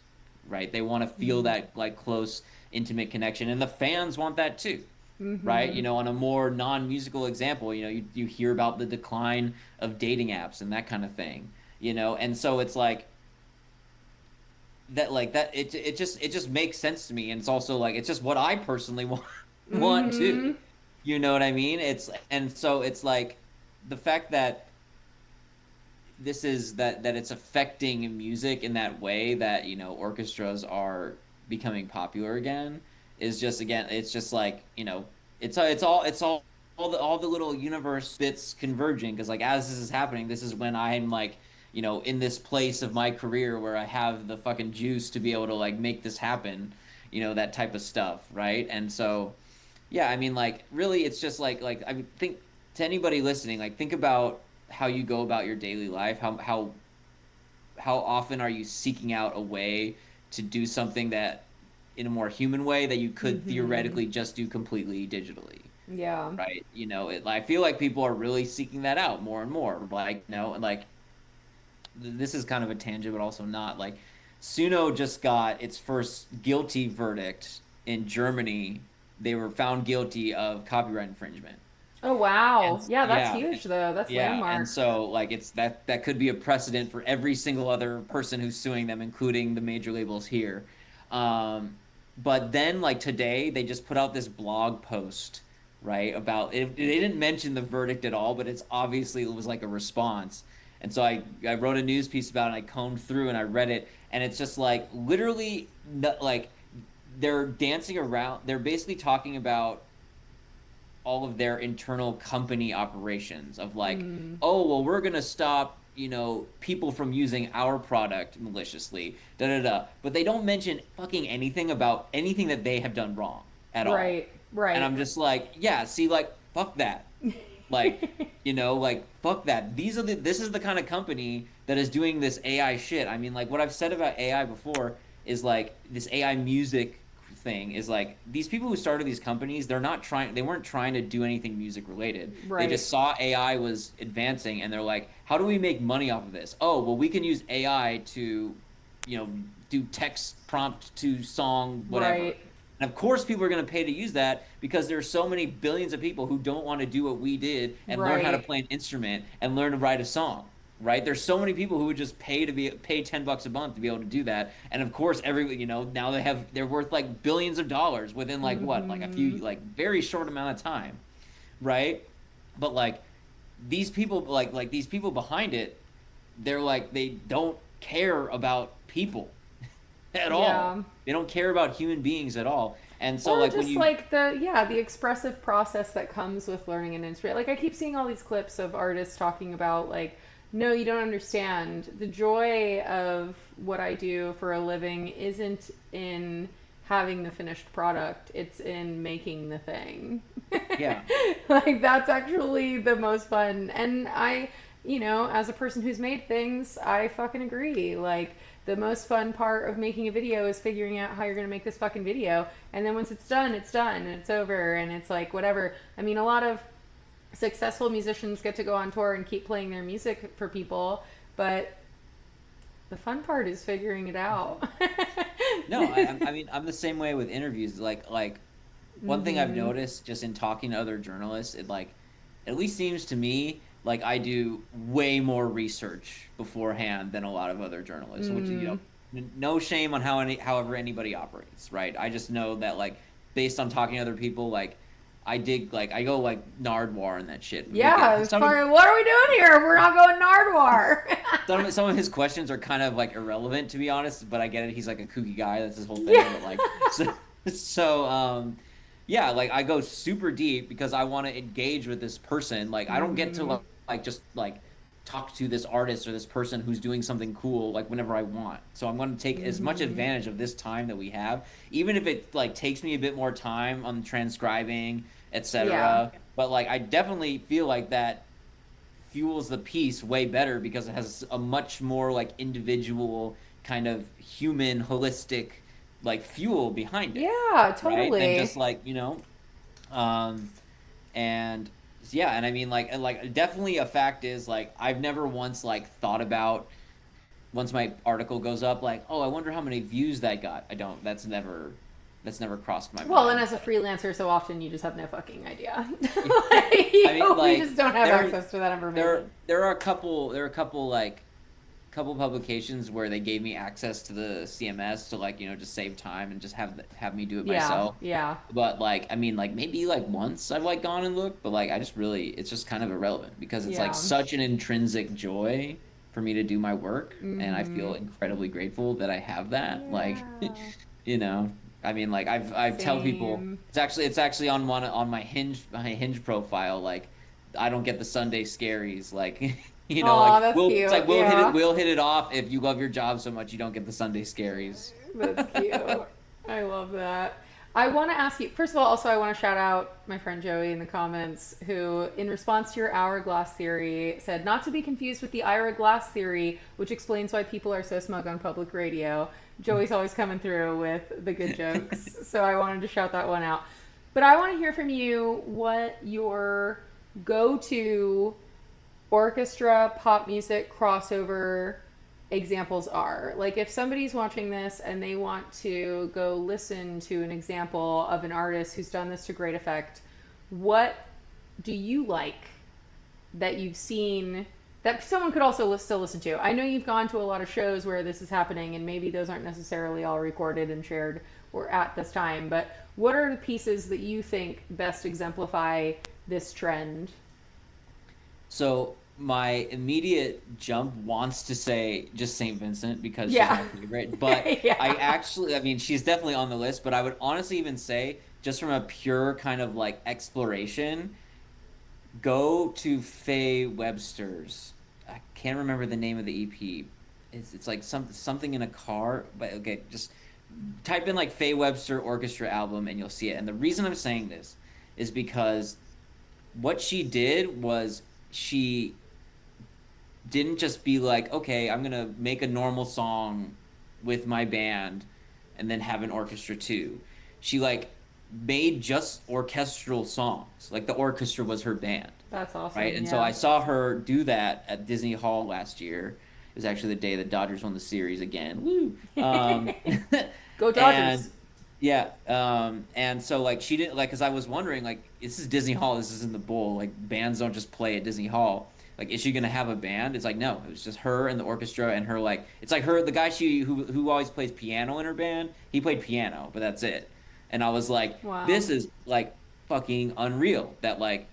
right? They want to feel Mm. that like close, intimate connection, and the fans want that too, right? Mhm. On a more non-musical example, you hear about the decline of dating apps and that kind of thing, and so it's like that it just makes sense to me, and it's also like it's just what I personally want too. Mhm. You know what I mean? And so it's like the fact that that it's affecting music in that way that orchestras are becoming popular again is just again it's just like it's all the little universe bits converging because like as this is happening, this is when I'm like in this place of my career where I have the fucking juice to be able to like make this happen, that type of stuff, right? And so yeah, I mean, like, really, it's just like I mean, think to anybody listening, like, think about how you go about your daily life. How often are you seeking out a way to do something that in a more human way that you could Mhm. theoretically just do completely digitally, Yeah. right? I feel like people are really seeking that out more and more. Like, and like this is kind of a tangent, but also not. Like, Suno just got its first guilty verdict in Germany. They were found guilty of copyright infringement. Oh And wow. Yeah, that's yeah, huge though. That's yeah, and landmark. so like it's that could be a precedent for every single other person who's suing them, including the major labels here. Um, but then like today they just put out this blog post, right, about it. They didn't mention the verdict at all, but it was like a response. And so I wrote a news piece about it, and I combed through and I read it, and it's just like literally like they're dancing around. They're basically talking about all of their internal company operations of like, Mm. oh, well, we're gonna stop, people from using our product maliciously, da da da. But they don't mention fucking anything about anything that they have done wrong at all. Right. And Right. I'm just like, yeah, see, like, fuck that. Like, like, fuck that. This is the kind of company that is doing this AI shit. I mean, like, what I've said about AI before is like this AI music thing is like these people who started these companies, they weren't trying to do anything music related. They Right. just saw AI was advancing and they're like, how do we make money off of this? Oh, well, we can use AI to, do text prompt to song, whatever. Right. And of course, people are going to pay to use that because there's so many billions of people who don't want to do what we did and learn how to Right. play an instrument and learn to write a song. Right? There's so many people who would just pay $10 a month to be able to do that. And of course, now they're worth like billions of dollars within like what, like a few Mhm. like very short amount of time, right? But like these people like these people behind it, they're like they don't care about people at all. Yeah. They don't care about human beings at all. And so Or like when just you like the expressive process that comes with learning an instrument. Like I keep seeing all these clips of artists talking about like, no, you don't understand. The joy of what I do for a living isn't in having the finished product. It's in making the thing. yeah, Like that's actually the most fun. And as a person who's made things, I fucking agree. Like the most fun part of making a video is figuring out how you're going to make this fucking video. And then once it's done and it's over and it's like whatever. I mean, a lot of successful musicians get to go on tour and keep playing their music for people, but The fun part is figuring it out. No, I mean, I'm the same way with interviews. Like one thing I've Mm-hmm. noticed just in talking to other journalists, it like at least seems to me like I do way more research beforehand than a lot of other journalists, which Mm. no shame on however anybody operates, right? I just know that like based on talking to other people, like I go like Nardwar and that shit. Yeah, it's Some of fine. What are we doing here? We're not going Nardwar. some of his questions are kind of like irrelevant to be honest, but I get it. He's like a kooky guy. That's his whole Yeah. thing. But like so yeah, like I go super deep because I want to engage with this person. Like I don't get to Mm-hmm. like just like talk to this artist or this person who's doing something cool like whenever I want. So I'm going to take as much Mm-hmm. advantage of this time that we have, even if it like takes me a bit more time on transcribing, Yeah. etc. But like I definitely feel like that fuels the piece way better because it has a much more like individual kind of human holistic like fuel behind it, Yeah, right, than just totally. like um and yeah, and I mean like definitely a fact is like I've never once like thought about once my article goes up like, oh, I wonder how many views that got. I don't That's never crossed my Well, and mind. as a freelancer, so often you just have no fucking idea. I mean We like just don't have there access to that there information. there are a couple like couple publications where they gave me access to the CMS to like just save time and just have me do it Yeah, myself. yeah, But like I mean like maybe like once I've like gone and looked, but like I just really it's just kind of irrelevant because it's like yeah. such an intrinsic joy for me to do my work, and I Mm-hmm. feel incredibly grateful that I have that. Like Yeah. you know, I mean like I tell people Same. it's actually on one on my Hinge profile like I don't get the Sunday scaries like Aw, like that's it's like cute. Yeah. we'll hit it off if you love your job so much you don't get the Sunday scaries. That's cute. I love that. I want to ask you, first of all, also, I want to shout out my friend Joey in the comments, who, in response to your hourglass theory, said not to be confused with the Ira Glass theory, which explains why people are so smug on public radio. Joey's always coming through with the good jokes, so I wanted to shout that one out. But I want to hear from you what your go to orchestra, pop music crossover examples are. Like if somebody's watching this and they want to go listen to an example of an artist who's done this to great effect, what do you like that you've seen that someone could also still listen to? I know you've gone to a lot of shows where this is happening and maybe those aren't necessarily all recorded and shared or at this time, but what are the pieces that you think best exemplify this trend? So my immediate jump wants to say just St. Vincent because she's Yeah. my favorite, but Yeah. I mean, she's definitely on the list, but I would honestly even say just from a pure kind of like exploration, go to Faye Webster's. I can't remember the name of the EP. It's like something in a car, but okay, just type in like Faye Webster orchestra album and you'll see it. And the reason I'm saying this is because what she did was she didn't just be like, okay, I'm gonna make a normal song with my band and then have an orchestra too. She like made just orchestral songs. Like the orchestra was her band, That's right? awesome. And so I Yeah. saw her do that at Disney Hall last year. It was actually the day the Dodgers won the series again. Woo! Go And Dodgers. yeah, and so like she didn't like because I was wondering like this is Disney Hall, this isn't the Bowl. Like bands don't just play at Disney Hall. Like, is she gonna have a band? It's like no, it was just her and the orchestra and her like it's like her the guy who always plays piano in her band. He played piano, but that's it. And I was like, Wow. this is like fucking unreal. That like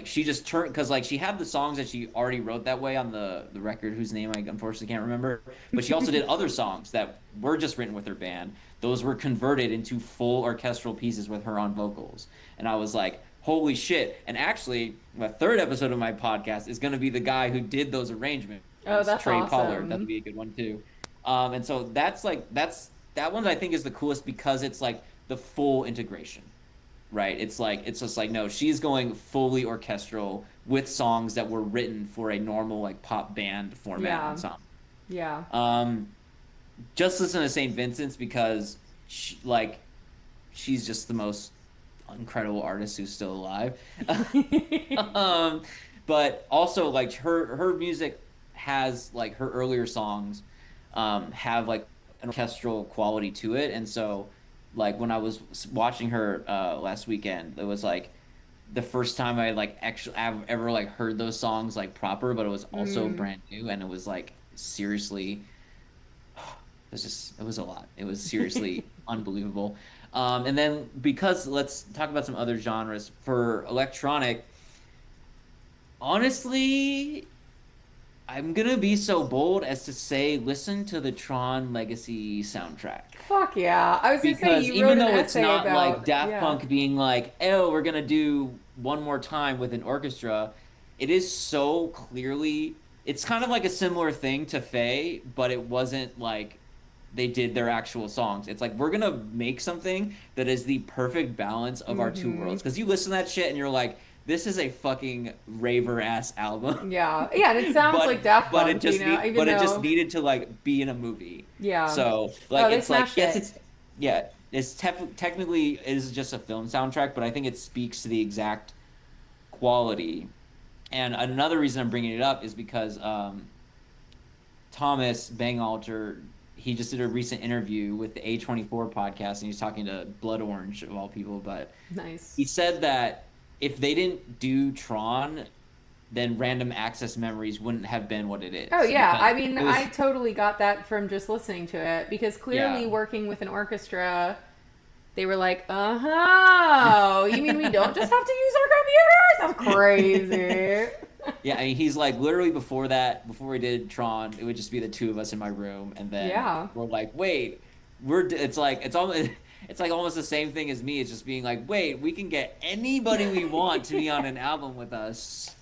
she just turned because like she had the songs that she already wrote that way on the record whose name I unfortunately can't remember, but she also did other songs that were just written with her band. Those were converted into full orchestral pieces with her on vocals, and I was like, holy shit. And actually the third episode of my podcast is going to be the guy who did those arrangements, Oh, that's Trey Pollard. That'll awesome. be a good one too. And so that's that one I think is the coolest because it's like the full integration, right? It's like it's just like no, she's going fully orchestral with songs that were written for a normal like pop band format Yeah. ensemble. Yeah. Um, just listen to St. Vincent's because she's just the most incredible artist who's still alive. um, but also like her music has like her earlier songs have like an orchestral quality to it. And so like when I was watching her last weekend, it was like the first time I like actually I've ever like heard those songs like proper, but it was also Mm. brand new, and it was like seriously, it was a lot. It was seriously unbelievable. And then because let's talk about some other genres for electronic. Honestly, I'm gonna be so bold as to say listen to the Tron Legacy soundtrack. Fuck yeah. I was gonna say Because you wrote even an though it's essay not like about Daft yeah. Punk being like, oh, we're gonna do one more time with an orchestra, it is so clearly, it's kind of like a similar thing to Faye, but it wasn't like they did their actual songs. It's like we're gonna make something that is the perfect balance of our two Mm-hmm. worlds. Because you listen to that shit and you're like, this is a fucking raver ass album. Yeah. Yeah, and it sounds like Daft But Punk, you know, even it just though needed to like be in a movie. yeah. So like Oh, they it's like smashed yes it. it's yeah it's technically it is just a film soundtrack, but I think it speaks to the exact quality. And another reason I'm bringing it up is because Thomas Bangalter, he just did a recent interview with the A24 podcast, and he's talking to Blood Orange of all people. But Nice. he said that if they didn't do Tron, then Random Access Memories wouldn't have been what it Oh is, yeah, because I mean, it I was totally got that from just listening to it because clearly yeah. working with an orchestra, they were like, "Oh, you mean we don't just have to use our computers? That's crazy." Yeah, I mean, he's like literally before that, before we did Tron, it would just be the two of us in my room, and then Yeah. we're like, wait, it's like it's almost it's like almost the same thing as me. It's just being like, wait, we can get anybody we want to be on an album with us.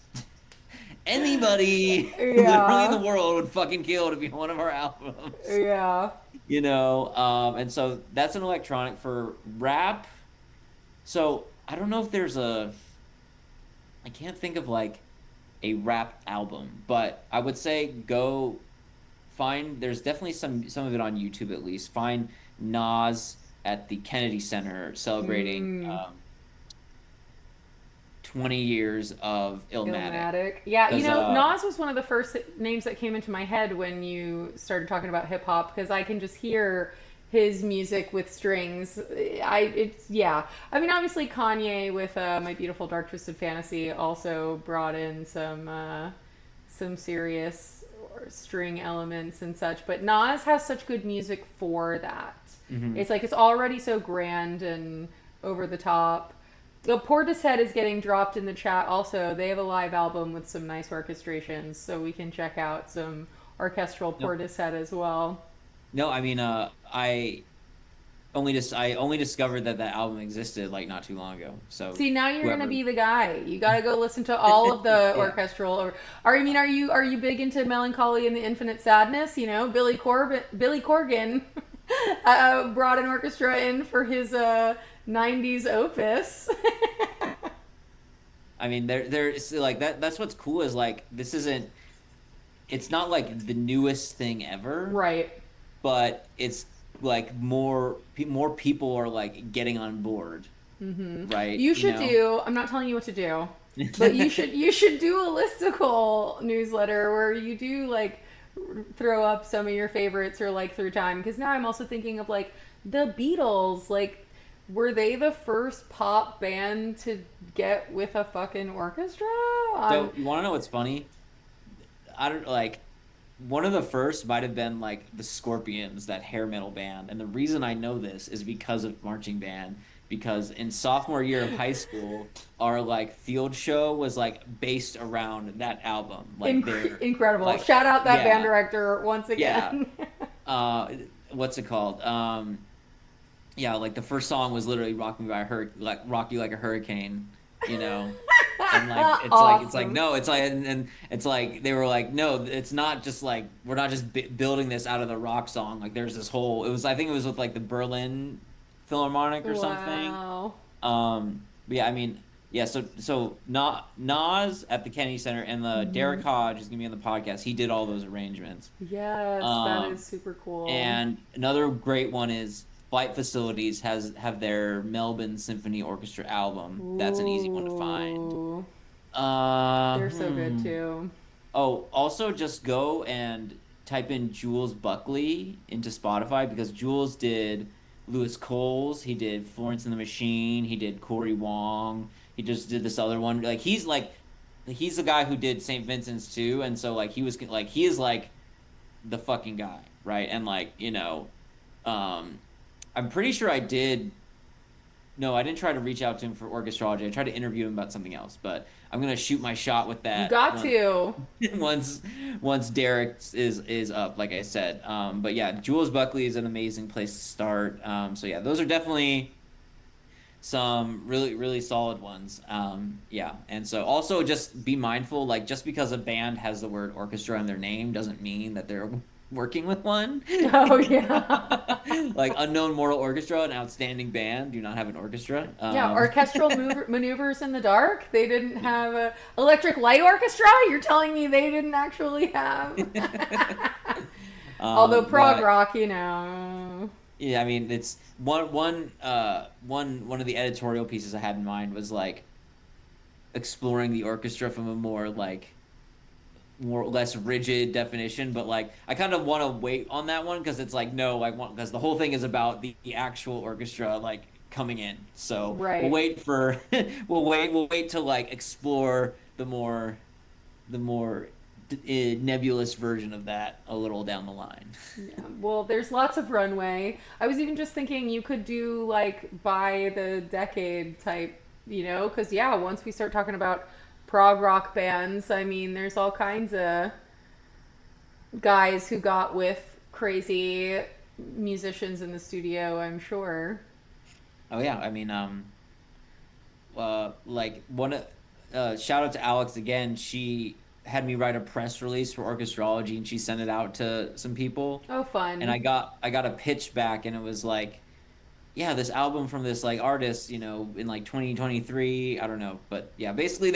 Anybody, literally in the Yeah. world, would fucking kill to be on one of our albums. Yeah. You know, and so that's an electronic for rap. So I don't know if there's I can't think of like a rap album, but I would say go find. There's definitely some of it on YouTube at least. Find Nas at the Kennedy Center celebrating Mm. 20 years of Illmatic. Illmatic. Yeah, you Because know, Nas was one of the first names that came into my head when you started talking about hip hop because I can just hear his music with strings. It's yeah. I mean, obviously Kanye with My Beautiful Dark Twisted Fantasy also brought in some serious string elements and such, but Nas has such good music for that. Mhm. It's like it's already so grand and over the top. The Portishead is getting dropped in the chat also. They have a live album with some nice orchestrations, so we can check out some orchestral no, Portishead as well. no, I mean, I only discovered that that album existed like not too long ago. So See, now you're gonna whoever, be the guy. You gotta go listen to all of the yeah. orchestral. Or, I mean, are you big into Melancholy and the Infinite Sadness? You know, Billy Corgan brought an orchestra in for his '90s opus. I mean, there's like that. That's what's cool is like this isn't. It's not like the newest thing ever, Right. but it's like more people are like getting on board, right? You You should know? do. I'm not telling you what to do, but you should do a listicle newsletter where you do like throw up some of your favorites or like through time. Because now I'm also thinking of like the Beatles. Like, were they the first pop band to get with a fucking orchestra? So you want to know what's funny? I don't like one of the first might have been like the Scorpions, that hair metal band. And the reason I know this is because of marching band. Because in sophomore year of high school, our like field show was like based around that album. Like they're Incredible. like Shout out that band yeah, director once yeah. again. What's it called? Yeah, like the first song was literally Rock You Like a Hurricane, you know. And like it's like Awesome. no, it's like and it's like they were like no, it's not just like we're not just building this out of the rock song. Like there's this whole, it was, I think it was with like the Berlin Philharmonic or something. Wow. But yeah, I mean, yeah, so Nas at the Kennedy Center, and the Derek Hodge is gonna be on the podcast. He did all those arrangements. Yes, that Um is super cool. and another great one is Flight Facilities have their Melbourne Symphony Orchestra album. That's an easy one to find. Ooh, they're so good too. Oh, also just go and type in Jules Buckley into Spotify, because Jules did Lewis Coles, he did Florence and the Machine, he did Cory Wong, he just did this other one. He's the guy who did St. Vincent's too, and so he is the fucking guy, right? And I'm pretty sure I did. No, I didn't try to reach out to him for orchestrology. I tried to interview him about something else, but I'm gonna shoot my shot with that. You got to. Once Derek is up, like I said. But yeah, Jules Buckley is an amazing place to start. So yeah, those are definitely some really, really solid ones. Yeah, and so also just be mindful, just because a band has the word orchestra in their name doesn't mean that they're working with one. Oh yeah. Unknown Mortal Orchestra, an outstanding band, do not have an orchestra. Yeah, orchestral maneuvers in the dark. They didn't have a Electric Light Orchestra. You're telling me they didn't actually have. Although prog rock, Yeah, I mean, it's one of the editorial pieces I had in mind was exploring the orchestra from a more less rigid definition, but I kind of want to wait on that one because it's because the whole thing is about the actual orchestra coming in. So right. We'll wait for we'll wait to explore the more nebulous version of that a little down the line. Yeah, well, there's lots of runway. I was even just thinking you could do by the decade type, because once we start talking about prog rock bands, I mean, there's all kinds of guys who got with crazy musicians in the studio, I'm sure. Oh yeah, I mean, shout out to Alex again. She had me write a press release for orchestrology, and she sent it out to some people. Oh, fun! And I got a pitch back, and it was yeah, this album from this artist, in 2023. I don't know, but yeah, basically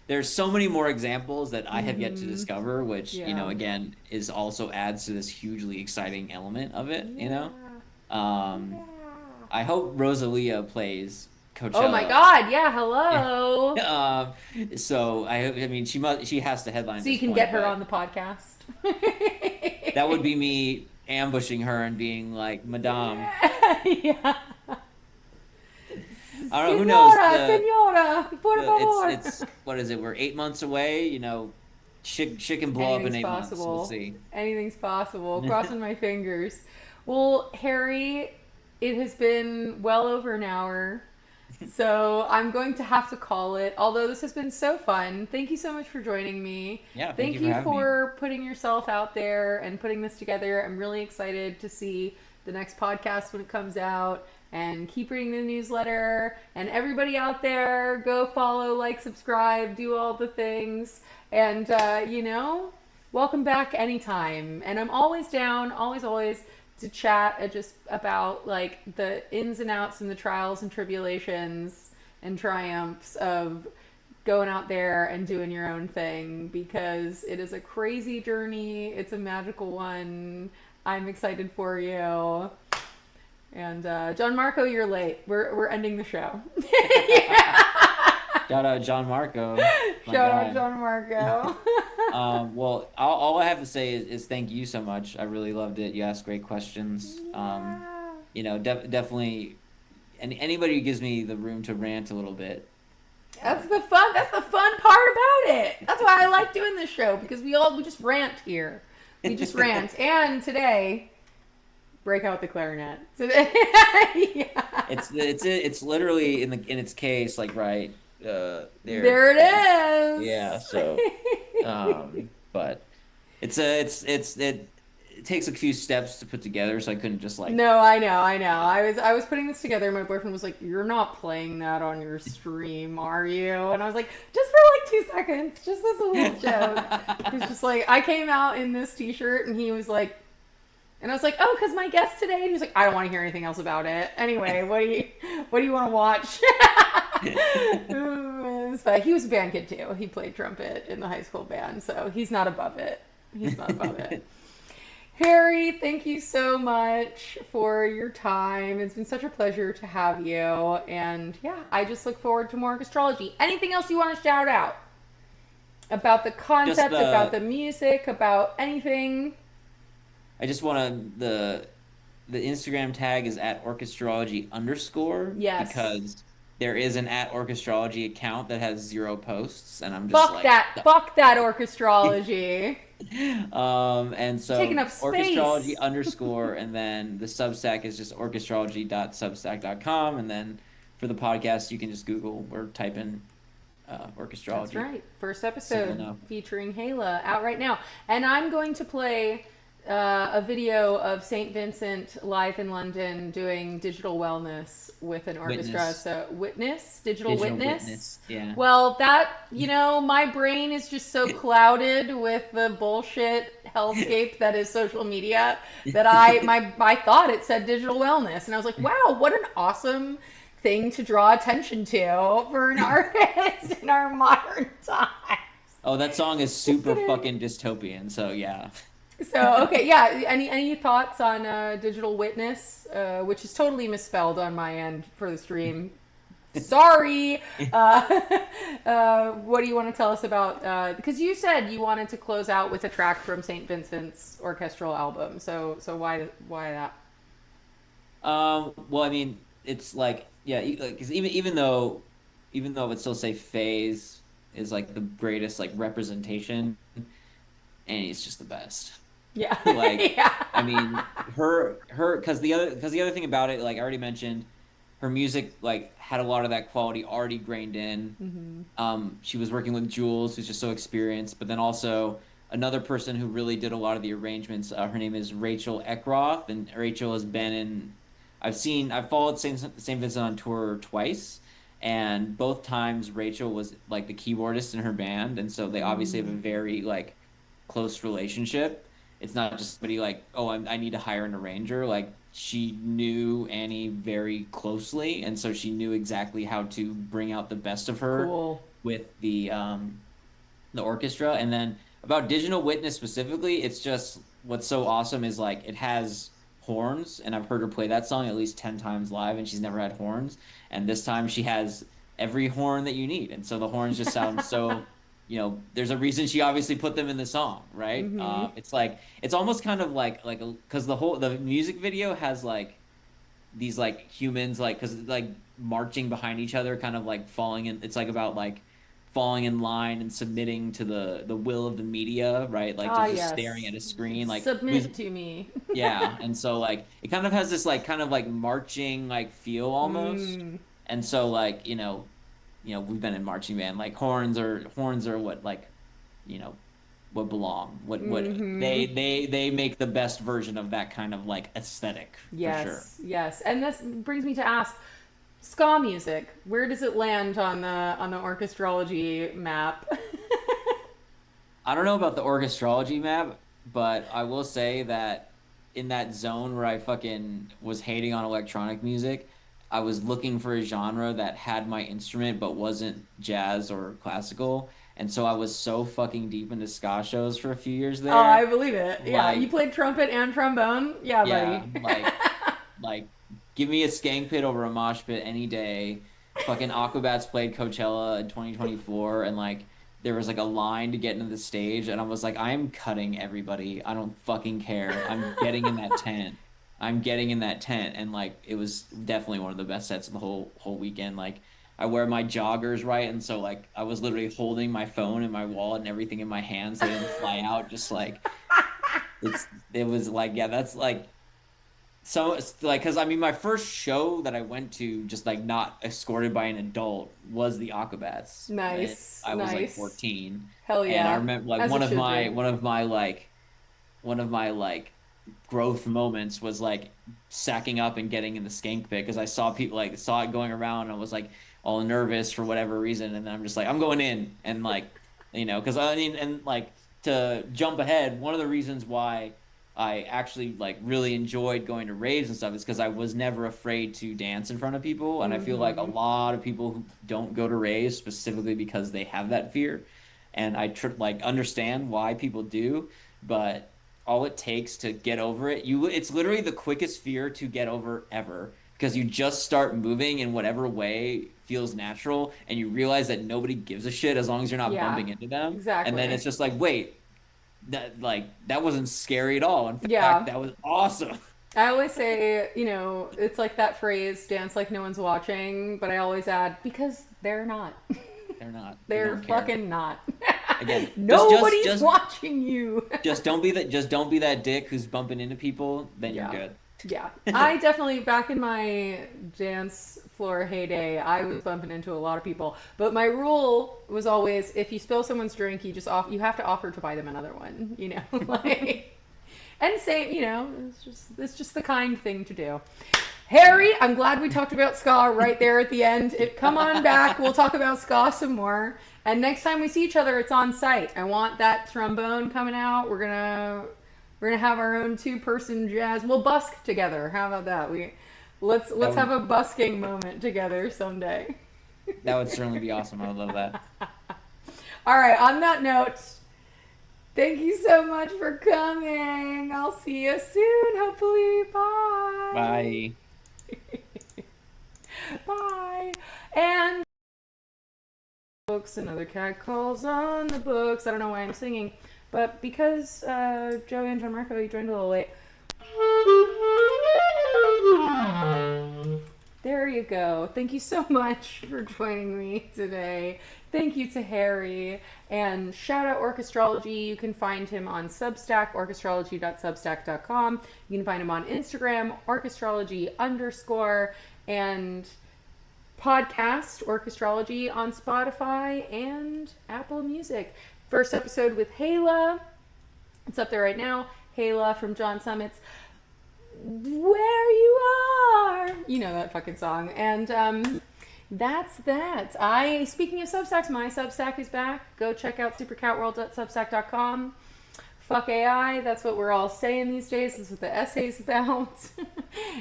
there's so many more examples that I have yet to discover, which again is also adds to this hugely exciting element of it. I hope Rosalia plays Coachella. Oh my God! Yeah, hello. So I mean, she has to headline. So you can get her on the podcast. That would be me ambushing her and being like, Madame. Yeah. I don't know, who knows? Senora, por favor. It's what is it? We're 8 months away. Shit can blow up in 8 months. We'll see. Anything's possible. Crossing my fingers. Well, Harry, it has been well over an hour. So I'm going to have to call it, although this has been so fun. Thank you so much for joining me. Yeah, thank you for putting yourself out there and putting this together. I'm really excited to see the next podcast when it comes out, and keep reading the newsletter. And everybody out there, go follow, subscribe, do all the things. And, welcome back anytime. And I'm always down, always to chat just about the ins and outs and the trials and tribulations and triumphs of going out there and doing your own thing, because it is a crazy journey. It's a magical one. I'm excited for you. And John Marco, you're late. We're ending the show. Shout out John Marco. Shout out John Marco. Well, all I have to say is thank you so much. I really loved it. You asked great questions. Definitely, and anybody who gives me the room to rant a little bit. That's the fun part about it. That's why I like doing this show, because we just rant here. We just rant. And today, break out the clarinet. Today, yeah. It's literally in its case, right. There it is. Yeah. So, but it takes a few steps to put together, so I couldn't just No, I know. I was putting this together, and my boyfriend was like, "You're not playing that on your stream, are you?" And I was like, "Just for 2 seconds, just as a little joke." He's just like, I came out in this T-shirt, and he was like, and I was like, "Oh, because my guest today," and he was like, "I don't want to hear anything else about it. Anyway, what do you want to watch?" But he was a band kid too. He played trumpet in the high school band, so he's not above it. Harry, thank you so much for your time. It's been such a pleasure to have you. And yeah, I just look forward to more orchestrology. Anything else you want to shout out? About the concept, about the music, about anything? I just want to the Instagram tag is at orchestrology underscore Yes. because there is an at orchestrology account that has 0 posts, and I'm just Fuck like, that. Fuck that orchestrology. and Taking so up orchestrology space. underscore, and then the Substack is just orchestrology.substack.com, and then for the podcast, you can just Google or type in That's orchestrology. right. First Simple episode enough. featuring Hayla out right now. And I'm going to play a video of St. Vincent live in London doing digital wellness with an orchestra. Witness, So, witness, digital digital witness. witness. Yeah. Well, my brain is just so clouded with the bullshit hellscape that is social media that I thought it said digital wellness. And I was like, wow, what an awesome thing to draw attention to for an artist in our modern times. Oh, that song is Just super kidding. fucking dystopian. So yeah. So okay, yeah. Any thoughts on digital witness, which is totally misspelled on my end for the stream? Sorry. What do you want to tell us about? Because you said you wanted to close out with a track from Saint Vincent's orchestral album. So why that? Well, I mean, it's like, yeah, because even though it would still say phase is like the greatest like representation, and it's just the best. Yeah, Like, yeah. I mean, because the other thing about it, like I already mentioned, her music like had a lot of that quality already grained in. She was working with Jules, who's just so experienced, but then also another person who really did a lot of the arrangements. Her name is Rachel Eckroth, and Rachel has been in. I've followed Saint Vincent on tour twice, and both times Rachel was like the keyboardist in her band, and so they obviously have a very like close relationship. It's not just somebody like, oh, I need to hire an arranger. Like she knew Annie very closely, and so she knew exactly how to bring out the best of her Cool. with the orchestra. And then about Digital Witness specifically, it's just what's so awesome is like it has horns, and I've heard her play that song at least 10 times live, and she's never had horns. And this time she has every horn that you need. And so the horns just sound so, there's a reason she obviously put them in the song, right? It's like, it's almost kind of like, because the music video has like, these like humans like because like marching behind each other kind of like falling in it's like about like falling in line and submitting to the will of the media, right? Like Ah, just staring yes. at a screen like Submit to me. yeah. And so like it kind of has this like kind of like marching like feel almost. Mm, And so like we've been in marching band, like horns are what like you know what belong, what they make the best version of that kind of like aesthetic for sure. yes, yes. And this brings me to ask, ska music. Where does it land on the orchestrology map? I don't know about the orchestrology map, but I will say that in that zone where I fucking was hating on electronic music, I was looking for a genre that had my instrument but wasn't jazz or classical. And so I was so fucking deep into ska shows for a few years Oh, I there. believe it. Yeah, you Like, played trumpet and trombone. Yeah, yeah, buddy. like give me a skank pit over a mosh pit any day. Fucking Aquabats played Coachella in 2024, and like there was like a line to get into the stage, and I was like, I'm cutting everybody. I don't fucking care. I'm getting in that tent. I'm getting in that tent, and like it was definitely one of the best sets of the whole weekend. Like I wear my joggers right, and so like I was literally holding my phone and my wallet and everything in my hands so they didn't fly out. Just like it was like yeah, that's like so it's like, because I mean, my first show that I went to, just like not escorted by an adult, was the Aquabats. And Nice, I was like nice. 14, Hell and I yeah. remember like As it should be. one of my like growth moments was like sacking up and getting in the skank pit because I saw people like saw it going around and I was like all nervous for whatever reason, and then I'm just like I'm going in and like because I mean and like to jump ahead, one of the reasons why I actually like really enjoyed going to raves and stuff is because I was never afraid to dance in front of people, and I feel like a lot of people who don't go to raves specifically because they have that fear, and like understand why people do, but all it takes to get over it, it's literally the quickest fear to get over ever because you just start moving in whatever way feels natural and you realize that nobody gives a shit as long as you're not Yeah, bumping into them, and then exactly. it's just like wait, that wasn't scary at all. In Yeah. fact, that was awesome. I always say, it's like that phrase, dance like no one's watching, but I always add, because they're not. They're not. They They're don't care. fucking not. Again, Nobody's watching you. just don't be that dick who's bumping into people, then you're good. Yeah. I definitely, back in my dance floor heyday, I was bumping into a lot of people. But my rule was always, if you spill someone's drink, you have to offer to buy them another one, like... And say, it's just the kind thing to do. Harry, I'm glad we talked about ska right there at the end. Come on back. We'll talk about ska some more. And next time we see each other, it's on site. I want that trombone coming out. We're gonna have our own 2-person jazz. We'll busk together. How about that? Let's have a busking moment together someday. That would certainly be awesome. I would love that. All right. On that note, thank you so much for coming. I'll see you soon, hopefully. Bye. Bye. Bye. And books and other cat calls on the books. I don't know why I'm singing, but because Joey and Gianmarco, you joined a little late. There you go. Thank you so much for joining me today. Thank you to Harry. And shout out Orchestrology. You can find him on Substack, orchestrology.substack.com. You can find him on Instagram, orchestrology_, and podcast Orchestrology on Spotify and Apple Music. First episode with Hayla. It's up there right now. Hayla from John Summit's Where You Are. You know that fucking song. And that's that. Speaking of Substacks, my Substack is back. Go check out supercatworld.substack.com. Fuck AI. That's what we're all saying these days. That's what the essay's about.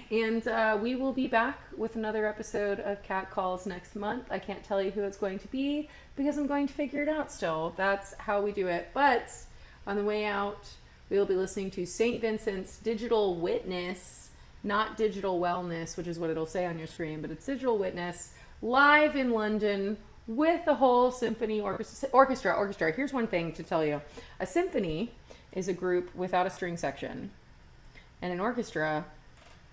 And we will be back with another episode of Cat Calls next month. I can't tell you who it's going to be because I'm going to figure it out still. That's how we do it. But on the way out, we will be listening to St. Vincent's Digital Witness, not Digital Wellness, which is what it'll say on your screen, but it's Digital Witness, live in London with the whole symphony orchestra. Here's one thing to tell you. A symphony is a group without a string section, and an orchestra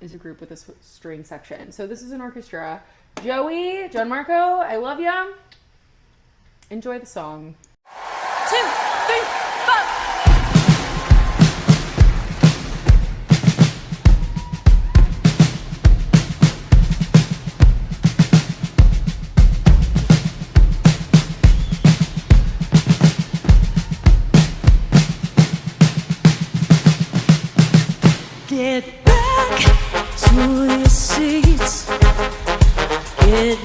is a group with a string section. So this is an orchestra. Joey, Gianmarco, I love ya. Enjoy the song. 2, 3, 4. Get back to your seats. Get